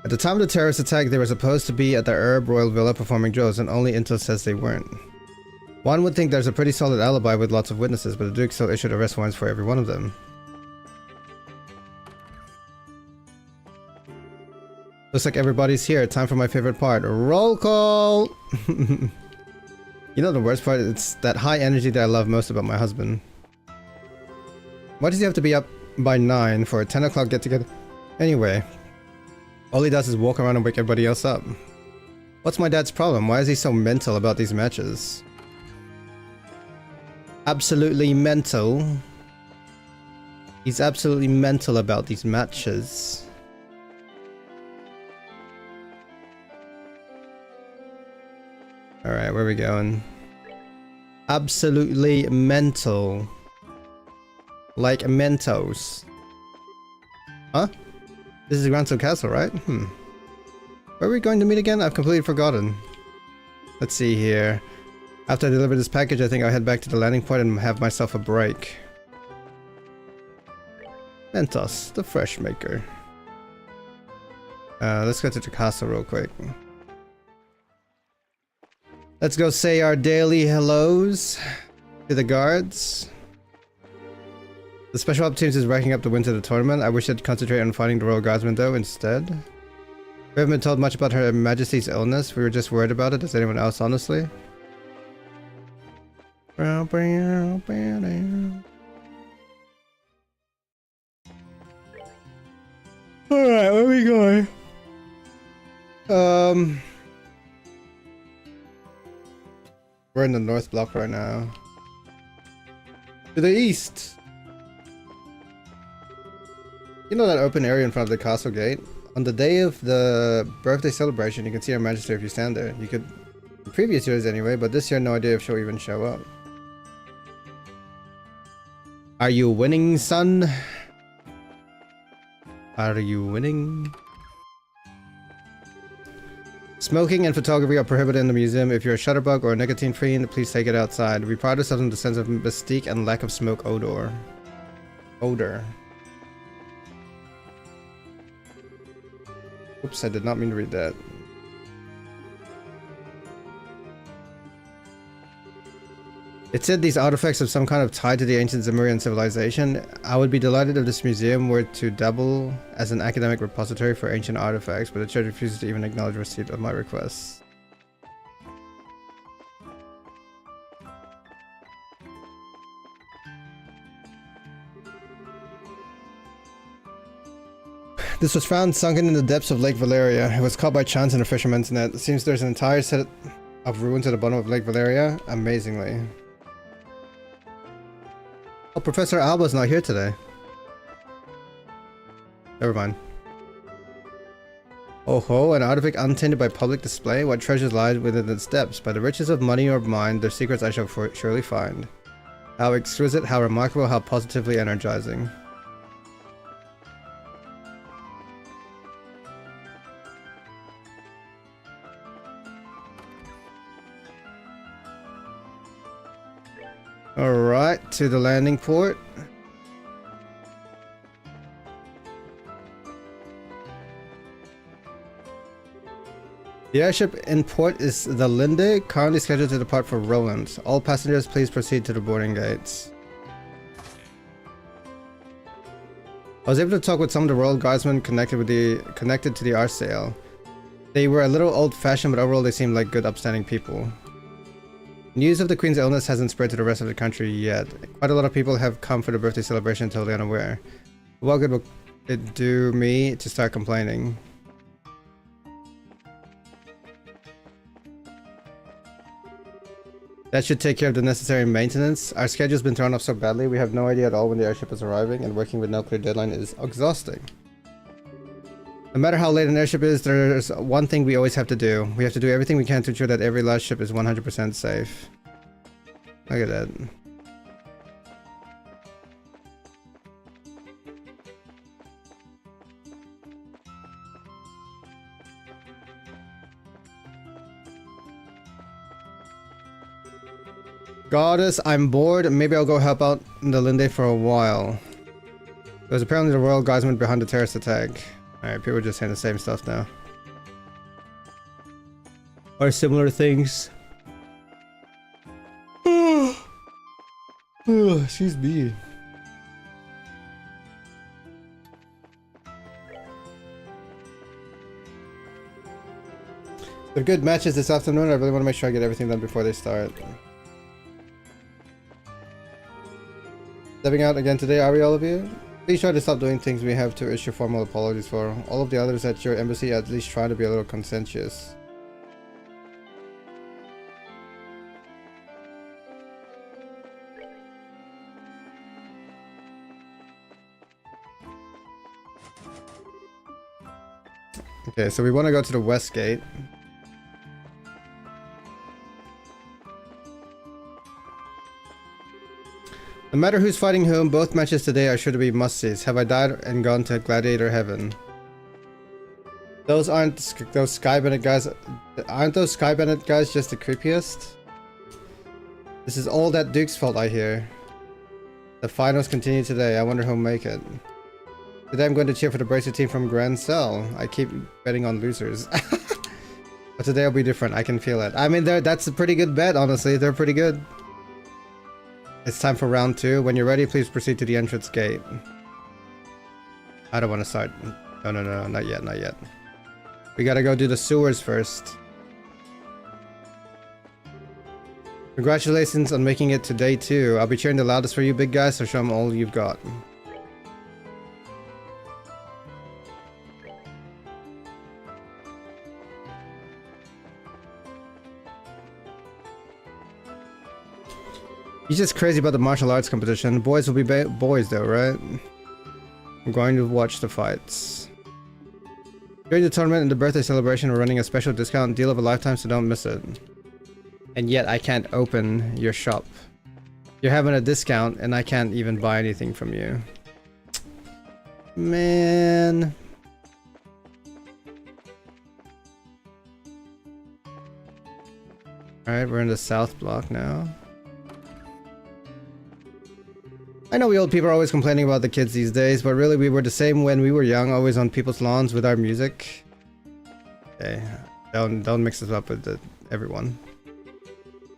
At the time of the terrorist attack, they were supposed to be at the Arab royal villa performing drills, and only intel says they weren't. One would think there's a pretty solid alibi with lots of witnesses, but the Duke still issued arrest warrants for every one of them. Looks like everybody's here. Time for my favorite part. Roll call! You know the worst part? It's that high energy that I love most about my husband. Why does he have to be up by 9 for a 10 o'clock get together? Anyway, all he does is walk around and wake everybody else up. What's my dad's problem? Why is he so mental about these matches? Absolutely mental. He's absolutely mental about these matches. Alright, where are we going? Absolutely mental. Like Mentos. Huh? This is Granto Castle, right? Where are we going to meet again? I've completely forgotten. Let's see here. After I deliver this package, I think I'll head back to the landing point and have myself a break. Mentos, the fresh maker. Let's go to the castle real quick. Let's go say our daily hellos to the guards. The special opportunity is racking up to win to the tournament. I wish I'd concentrate on finding the royal guardsman though instead. We haven't been told much about Her Majesty's illness. We were just worried about it. Does anyone else, honestly? Alright, where are we going? We're in the north block right now. To the east! You know that open area in front of the castle gate? On the day of the birthday celebration, you can see Her Majesty if you stand there. You could, in previous years anyway, but this year no idea if she'll even show up. Are you winning, son? Are you winning? Smoking and photography are prohibited in the museum. If you're a shutterbug or a nicotine fiend, please take it outside. We pride ourselves on the sense of mystique and lack of smoke odor. Oops, I did not mean to read that. It said these artifacts have some kind of tie to the ancient Zemurian civilization. I would be delighted if this museum were to double as an academic repository for ancient artifacts, but the church refuses to even acknowledge receipt of my requests. This was found sunken in the depths of Lake Valeria. It was caught by chance in a fisherman's net. It seems there's an entire set of ruins at the bottom of Lake Valeria. Amazingly. Oh, Professor Alba's not here today. Never mind. Oh ho, an artifact untainted by public display? What treasures lie within its depths? By the riches of money or mind, their secrets I shall surely find. How exquisite, how remarkable, how positively energizing. Alright, to the landing port. The airship in port is the Linde, currently scheduled to depart for Roland. All passengers, please proceed to the boarding gates. I was able to talk with some of the royal guardsmen connected to the art sale. They were a little old-fashioned, but overall they seemed like good, upstanding people. News of the Queen's illness hasn't spread to the rest of the country yet. Quite a lot of people have come for the birthday celebration totally unaware. What good will it do me to start complaining? That should take care of the necessary maintenance. Our schedule's been thrown off so badly, we have no idea at all when the airship is arriving, and working with no clear deadline is exhausting. No matter how late an airship is, there's one thing we always have to do. We have to do everything we can to ensure that every last ship is 100% safe. Look at that. Goddess, I'm bored. Maybe I'll go help out in the Linde for a while. There's apparently the royal guardsman behind the terrorist attack. Alright, people are just saying the same stuff now. Or similar things. Excuse me. They're good matches this afternoon. I really want to make sure I get everything done before they start. Stepping out again today, are we, all of you? Please try to stop doing things we have to issue formal apologies for. All of the others at your embassy at least try to be a little conscientious. Okay, so we want to go to the west gate. No matter who's fighting whom, both matches today are sure to be must-sees. Have I died and gone to gladiator heaven? Those aren't those Sky Bennett guys. Aren't those Sky Bennett guys just the creepiest? This is all that Duke's fault, I hear. The finals continue today. I wonder who'll make it. Today I'm going to cheer for the Bracer team from Grand Cell. I keep betting on losers. But today will be different. I can feel it. I mean, that's a pretty good bet, honestly. They're pretty good. It's time for round 2. When you're ready, please proceed to the entrance gate. I don't want to start. No, not yet, not yet. We gotta go do the sewers first. Congratulations on making it to day 2. I'll be cheering the loudest for you big guys, so show them all you've got. He's just crazy about the martial arts competition. Boys will be boys though, right? I'm going to watch the fights. During the tournament and the birthday celebration, we're running a special discount deal of a lifetime, so don't miss it. And yet I can't open your shop. You're having a discount and I can't even buy anything from you. Man. Alright, we're in the south block now. I know we old people are always complaining about the kids these days, but really we were the same when we were young, always on people's lawns with our music. Okay, don't mix this up with everyone.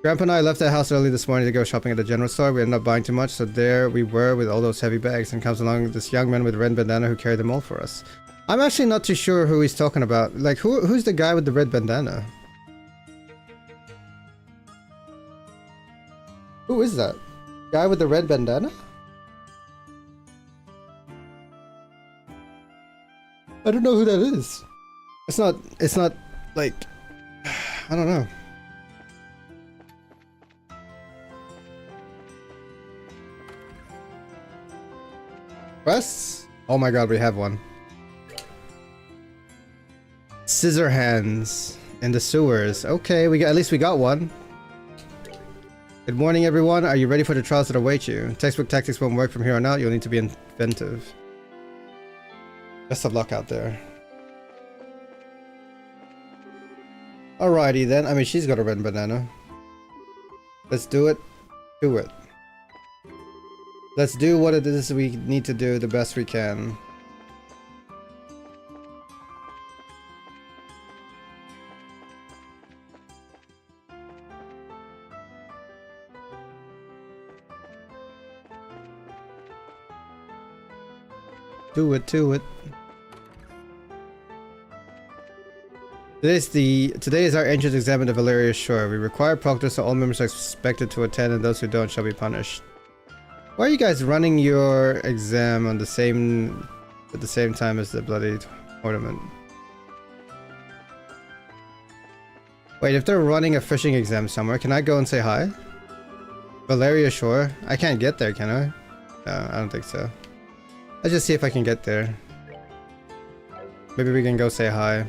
Grandpa and I left the house early this morning to go shopping at the general store. We ended up buying too much, so there we were with all those heavy bags, and comes along this young man with a red bandana who carried them all for us. I'm actually not too sure who he's talking about. Like, who's the guy with the red bandana? Who is that? Guy with the red bandana? I don't know who that is. It's not like, I don't know. Quests? Oh my god, we have one. Scissor hands in the sewers. Okay, at least we got one. Good morning, everyone. Are you ready for the trials that await you? Textbook tactics won't work from here on out. You'll need to be inventive. Best of luck out there. Alrighty then. I mean, she's got a red banana. Let's do it. Do it. Let's do what it is we need to do the best we can. Do it, do it. Today is our entrance exam at the Valeria Shore. We require proctors, so all members are expected to attend, and those who don't shall be punished. Why are you guys running your exam on at the same time as the bloody tournament? Wait, if they're running a fishing exam somewhere, can I go and say hi? Valeria Shore? I can't get there, can I? No, I don't think so. Let's just see if I can get there. Maybe we can go say hi.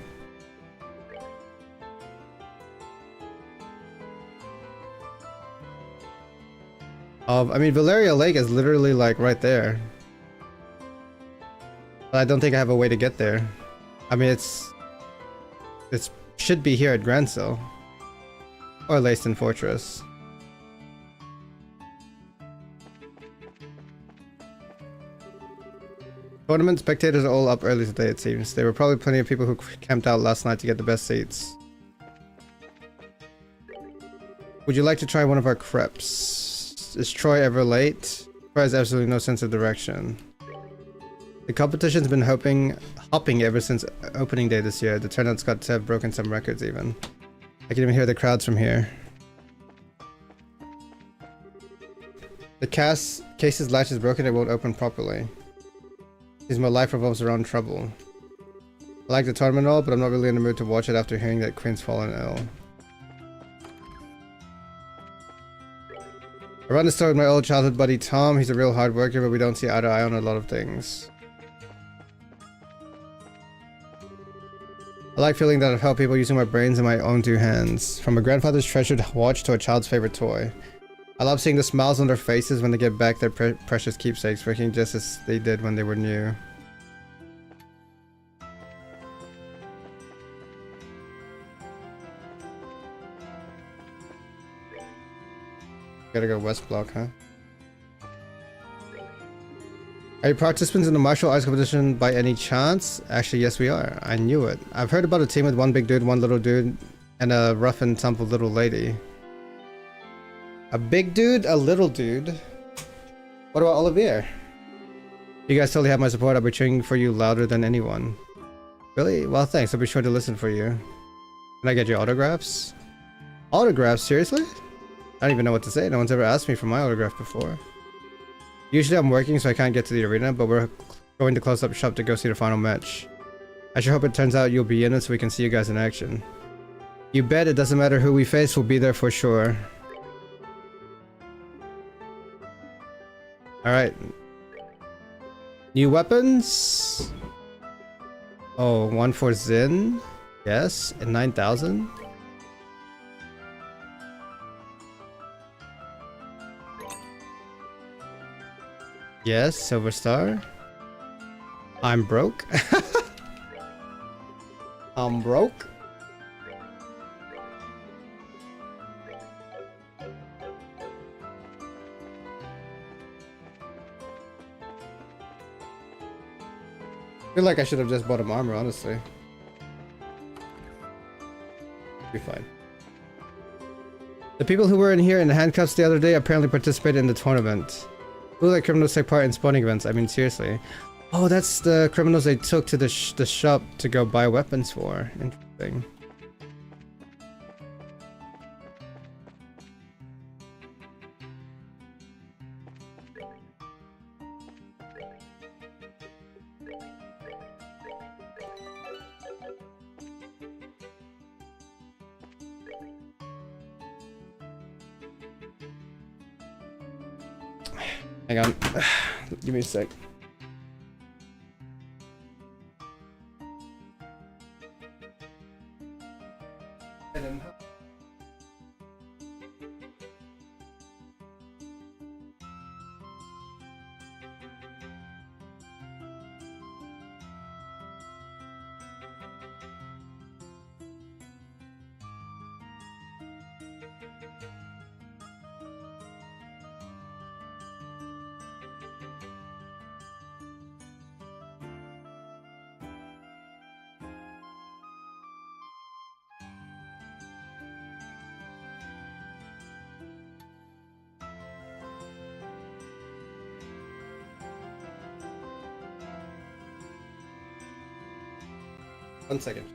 I mean, Valeria Lake is literally like right there. But I don't think I have a way to get there. I mean, it should be here at Grancel. Or Leyston Fortress. Tournament spectators are all up early today, it seems. There were probably plenty of people who camped out last night to get the best seats. Would you like to try one of our crepes? Is Troy ever late? Troy has absolutely no sense of direction. The competition's been hopping ever since opening day this year. The turnout's got to have broken some records even. I can even hear the crowds from here. The case's latch is broken, it won't open properly. Seems my life revolves around trouble. I like the tournament and all, but I'm not really in the mood to watch it after hearing that Quinn's fallen ill. I run the store with my old childhood buddy Tom. He's a real hard worker, but we don't see eye to eye on a lot of things. I like feeling that I've helped people using my brains and my own two hands. From a grandfather's treasured watch to a child's favorite toy. I love seeing the smiles on their faces when they get back their precious keepsakes, working just as they did when they were new. Gotta go west block, huh? Are you participants in the martial arts competition by any chance? Actually, yes we are. I knew it. I've heard about a team with one big dude, one little dude, and a rough and tumble little lady. A big dude, a little dude. What about Olivier? You guys totally have my support. I'll be cheering for you louder than anyone. Really? Well, thanks. I'll be sure to listen for you. Can I get your autographs? Autographs? Seriously? I don't even know what to say. No one's ever asked me for my autograph before. Usually I'm working, so I can't get to the arena, but we're going to close up shop to go see the final match. I sure hope it turns out you'll be in it so we can see you guys in action. You bet. It doesn't matter who we face, we'll be there for sure. Alright. New weapons? Oh, one for Zin? Yes, and 9,000? Yes, Silver Star. I'm broke. I'm broke. I feel like I should have just bought him armor, honestly. Be fine. The people who were in here in the handcuffs the other day apparently participated in the tournament. Who let criminals take part in spawning events? I mean, seriously. Oh, that's the criminals they took to the shop to go buy weapons for. Interesting. Hang on. Give me a sec. One second.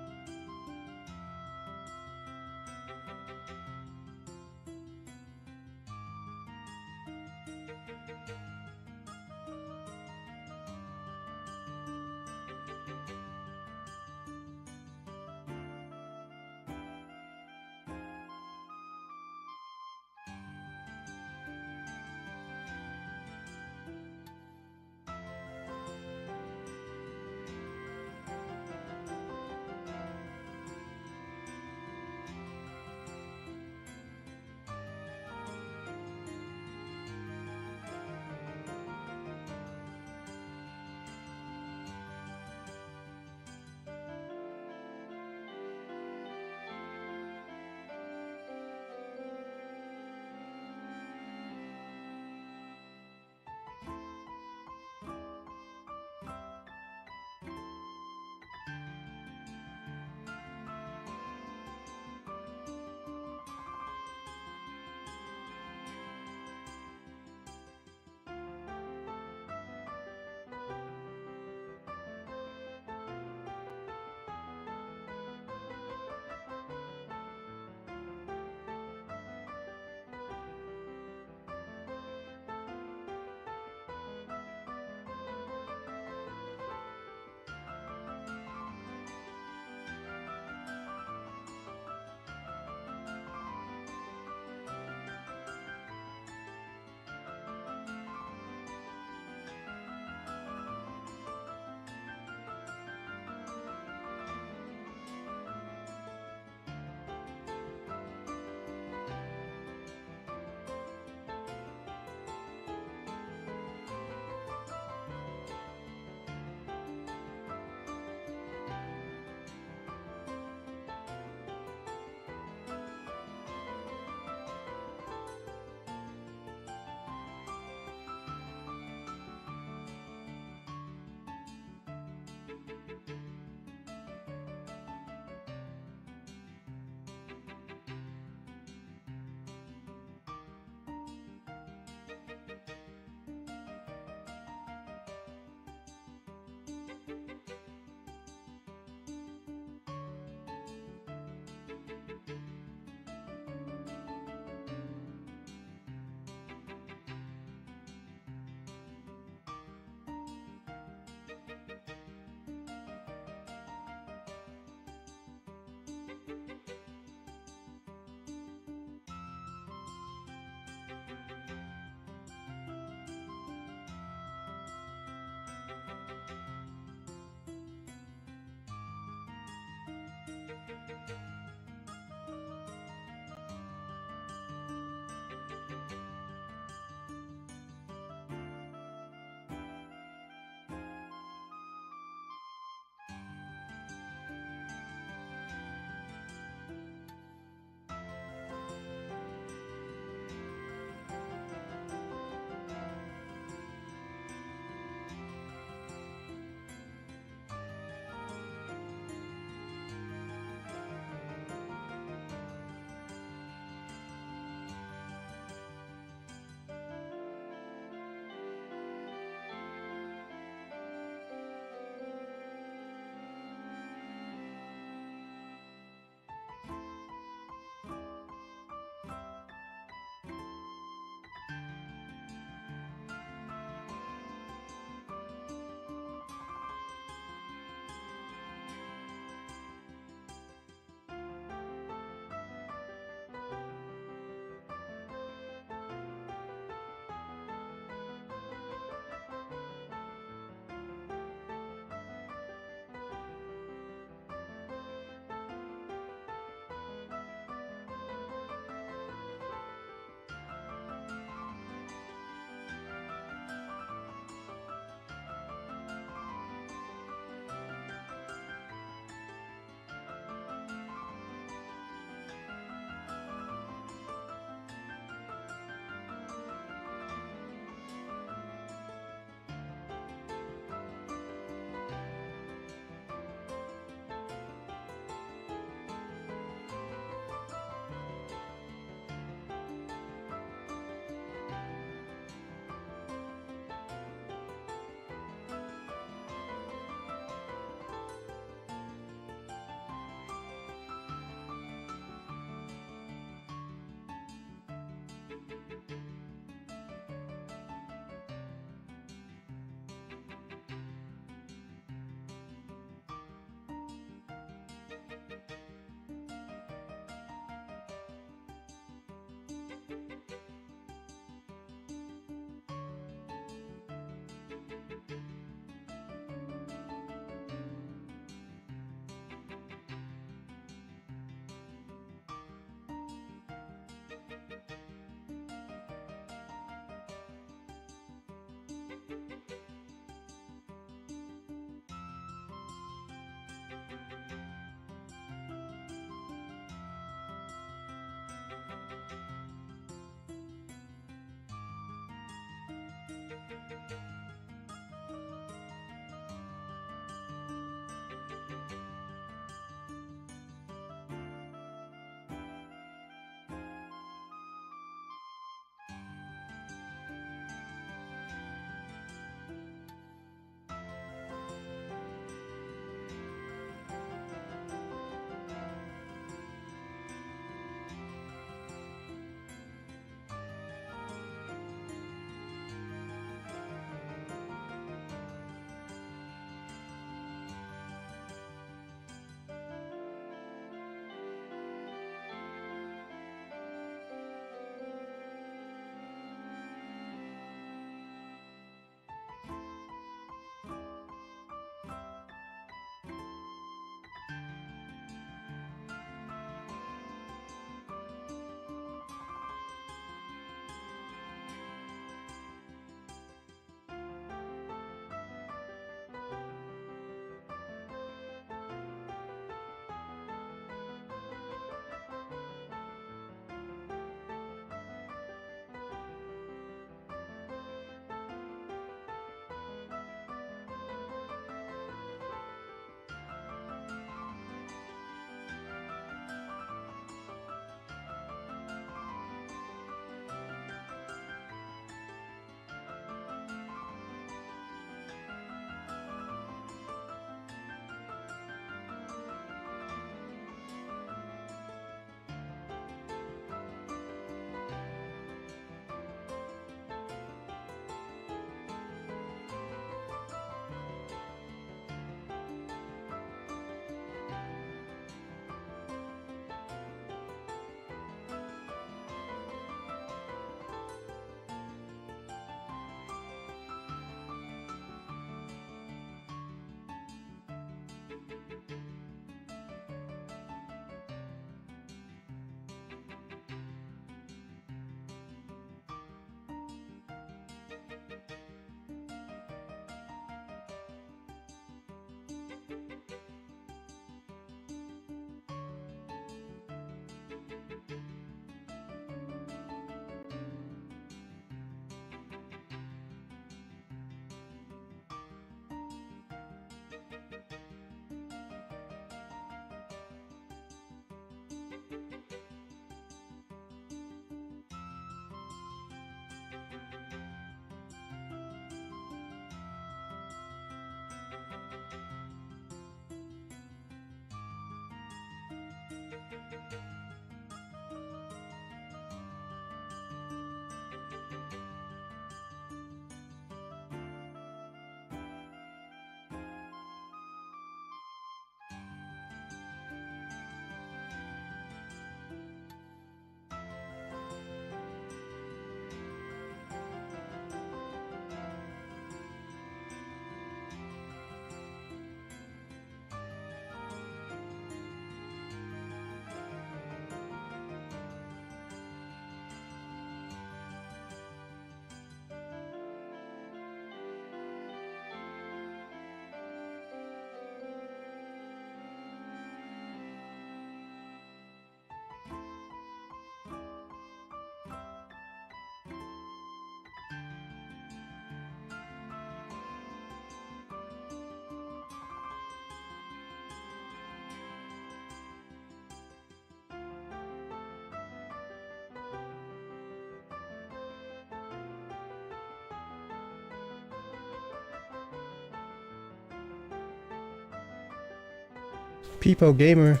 Peepo Gamer.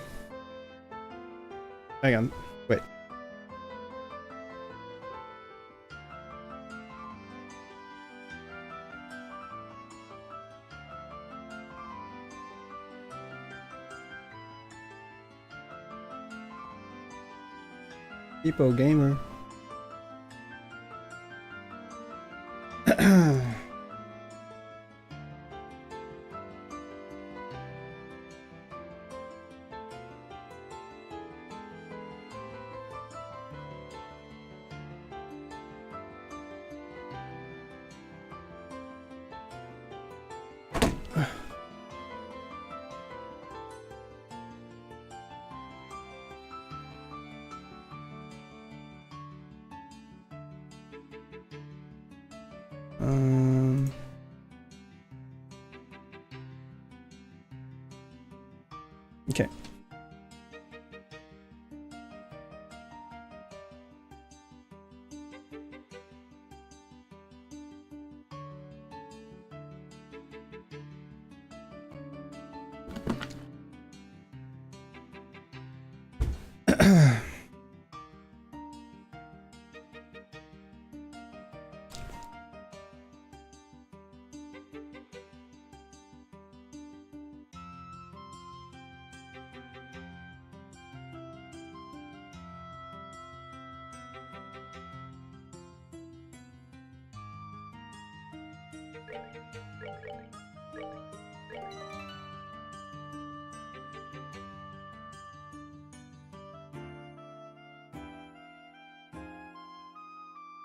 Hang on. Wait. Peepo Gamer. Okay.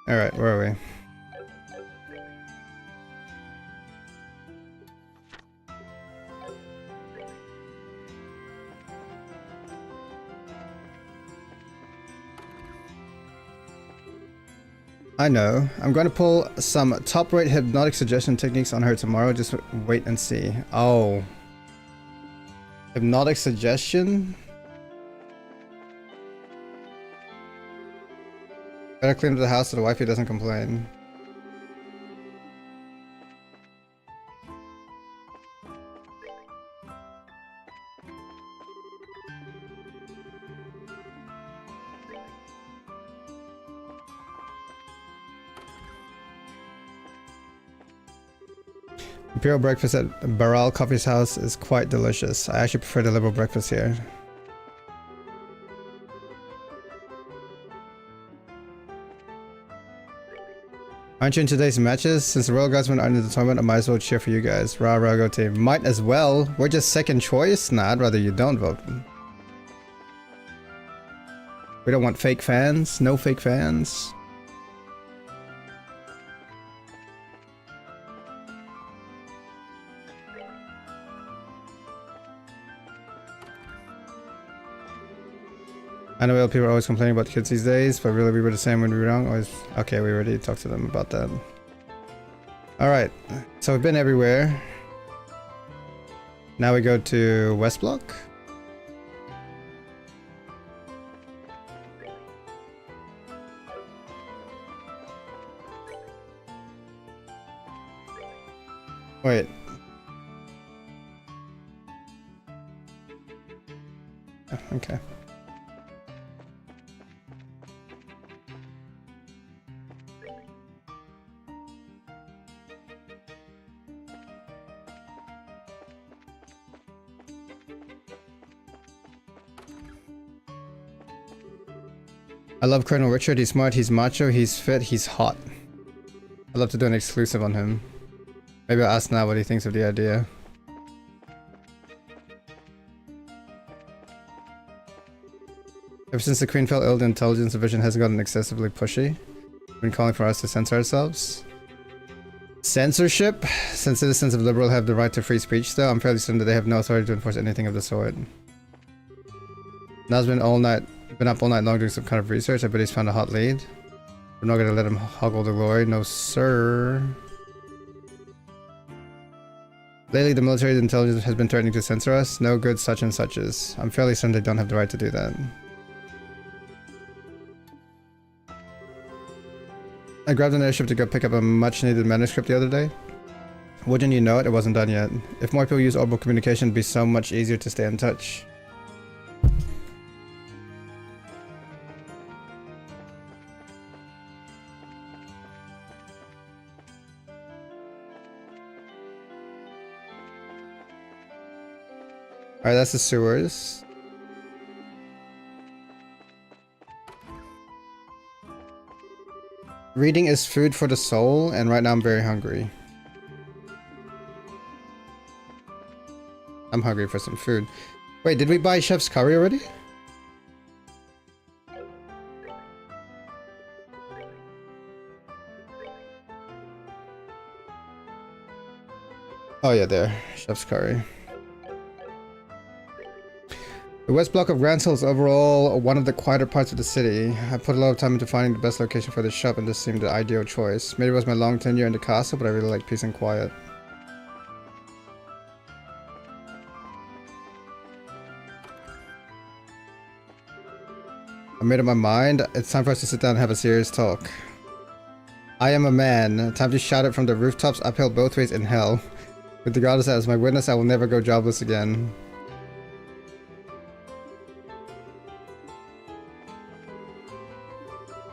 All right, where are we? I know. I'm going to pull some top-rate hypnotic suggestion techniques on her tomorrow. Just wait and see. Oh. Hypnotic suggestion? Better clean up the house so the wifey doesn't complain. Imperial breakfast at Baral Coffee's house is quite delicious. I actually prefer the liberal breakfast here. Aren't you in today's matches? Since the Royal Guardsmen aren't in the tournament, I might as well cheer for you guys. Rah rah go team. Might as well. We're just second choice? Nah, I'd rather you don't vote. We don't want fake fans. No fake fans. I know people are always complaining about kids these days, but really we were the same when we were young. Always. Okay, we already talked to them about that. Alright, so we've been everywhere. Now we go to West Block. Wait. Oh, okay. I love Colonel Richard. He's smart, he's macho, he's fit, he's hot. I'd love to do an exclusive on him. Maybe I'll ask now what he thinks of the idea. Ever since the Queen fell ill, the intelligence division has gotten excessively pushy. Been calling for us to censor ourselves. Censorship? Since citizens of Liberal have the right to free speech though, I'm fairly certain that they have no authority to enforce anything of the sort. Now's been up all night long doing some kind of research. I bet he's found a hot lead. We're not gonna let him hog all the glory. No sir. Lately the military intelligence has been threatening to censor us. No good such and suches. I'm fairly certain they don't have the right to do that. I grabbed an airship to go pick up a much needed manuscript the other day. Wouldn't you know it, it wasn't done yet. If more people use orbital communication, it'd be so much easier to stay in touch. Alright, that's the sewers. Reading is food for the soul, and right now I'm very hungry. I'm hungry for some food. Wait, did we buy chef's curry already? Oh yeah, there. Chef's curry. The west block of Grand Hill is overall one of the quieter parts of the city. I put a lot of time into finding the best location for this shop, and this seemed the ideal choice. Maybe it was my long tenure in the castle, but I really like peace and quiet. I made up my mind. It's time for us to sit down and have a serious talk. I am a man. Time to shout it from the rooftops, uphill both ways in hell. With the goddess as my witness, I will never go jobless again.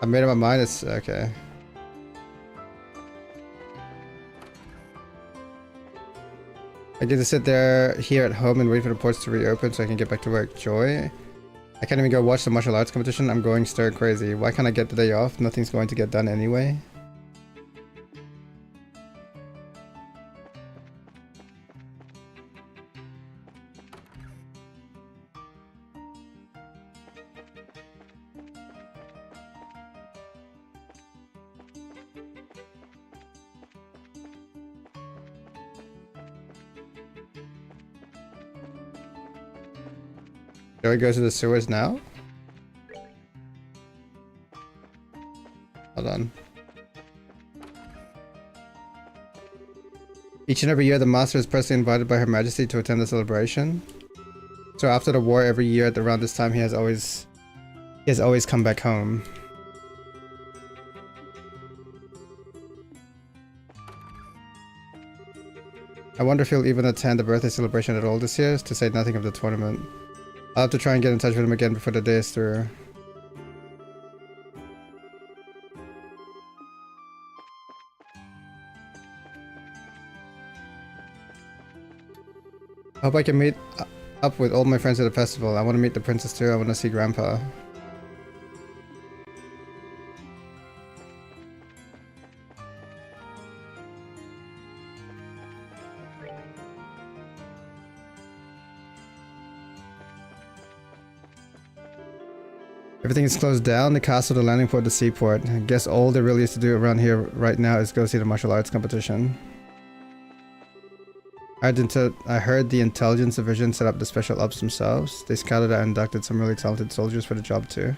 I made up my mind, it's okay. I get to sit here at home and wait for the ports to reopen so I can get back to work. Joy. I can't even go watch the martial arts competition. I'm going stir crazy. Why can't I get the day off? Nothing's going to get done anyway. Shall we go to the sewers now? Hold on. Each and every year, the master is personally invited by Her Majesty to attend the celebration. So after the war, every year at around this time, he has always come back home. I wonder if he'll even attend the birthday celebration at all this year, to say nothing of the tournament. I'll have to try and get in touch with him again before the day is through. I hope I can meet up with all my friends at the festival. I want to meet the princess too. I want to see Grandpa. Everything is closed down, the castle, the landing port, the seaport. I guess all there really is to do around here right now is go see the martial arts competition. I heard the intelligence division set up the special ops themselves. They scouted and inducted some really talented soldiers for the job too.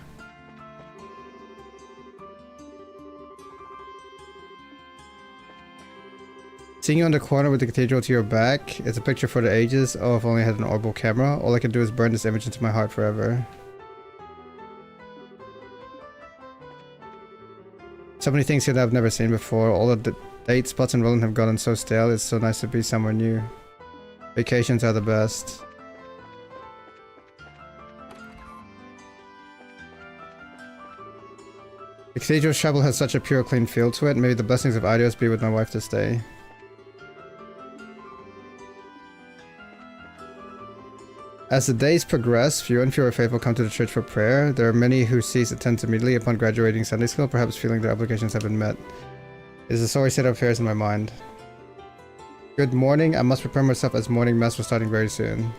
Seeing you on the corner with the cathedral to your back, it's a picture for the ages. Oh, if only I had an orbital camera. All I can do is burn this image into my heart forever. So many things here that I've never seen before. All of the date spots in Roland have gotten so stale. It's so nice to be somewhere new. Vacations are the best. The cathedral chapel has such a pure, clean feel to it. Maybe the blessings of Idios be with my wife this day. As the days progress, fewer and fewer faithful come to the church for prayer. There are many who cease attendance immediately upon graduating Sunday school, perhaps feeling their obligations have been met. It is a sorry state of affairs in my mind. Good morning. I must prepare myself as morning mass was starting very soon.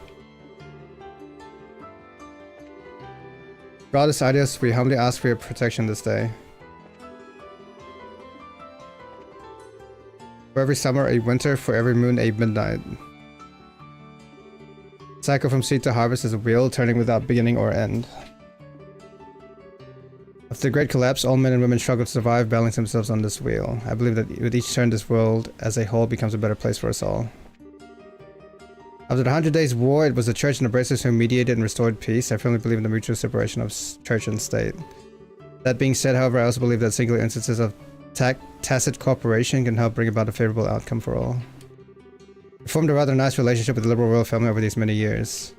Goddess Idios, we humbly ask for your protection this day. For every summer, a winter. For every moon, a midnight. Cycle from seed to harvest is a wheel turning without beginning or end. After the Great Collapse, all men and women struggle to survive, balancing themselves on this wheel. I believe that with each turn, this world as a whole becomes a better place for us all. After the 100 Days War, it was the church and the bracers who mediated and restored peace. I firmly believe in the mutual separation of church and state. That being said, however, I also believe that singular instances of tacit cooperation can help bring about a favorable outcome for all. Formed a rather nice relationship with the liberal royal family over these many years.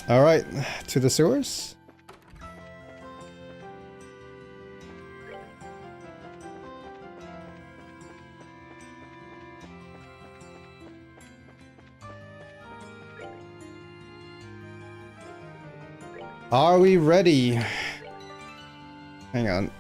All right, to the sewers. Are we ready? Hang on.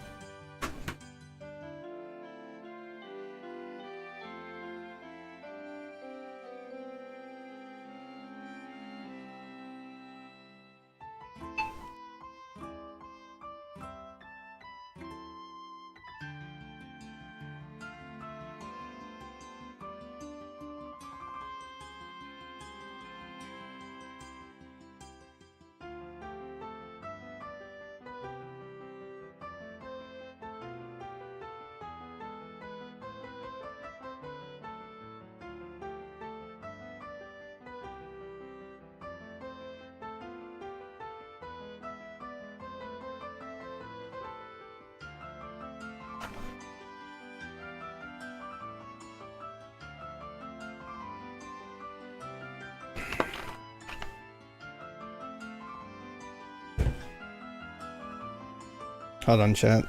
Hold on, chat.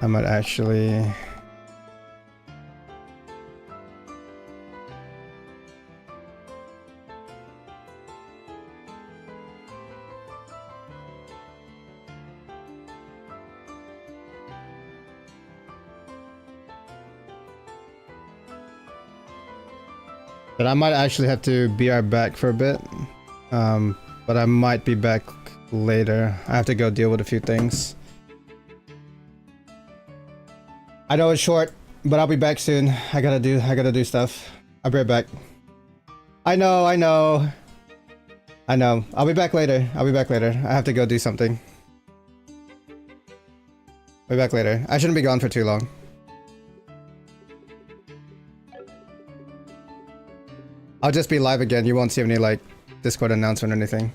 I might actually... But I might actually have to be right back for a bit. But I might be back later. I have to go deal with a few things. I know it's short, but I'll be back soon. I gotta do stuff. I'll be right back. I know. I'll be back later. I have to go do something. I'll be back later. I shouldn't be gone for too long. I'll just be live again. You won't see any like Discord announcement or anything.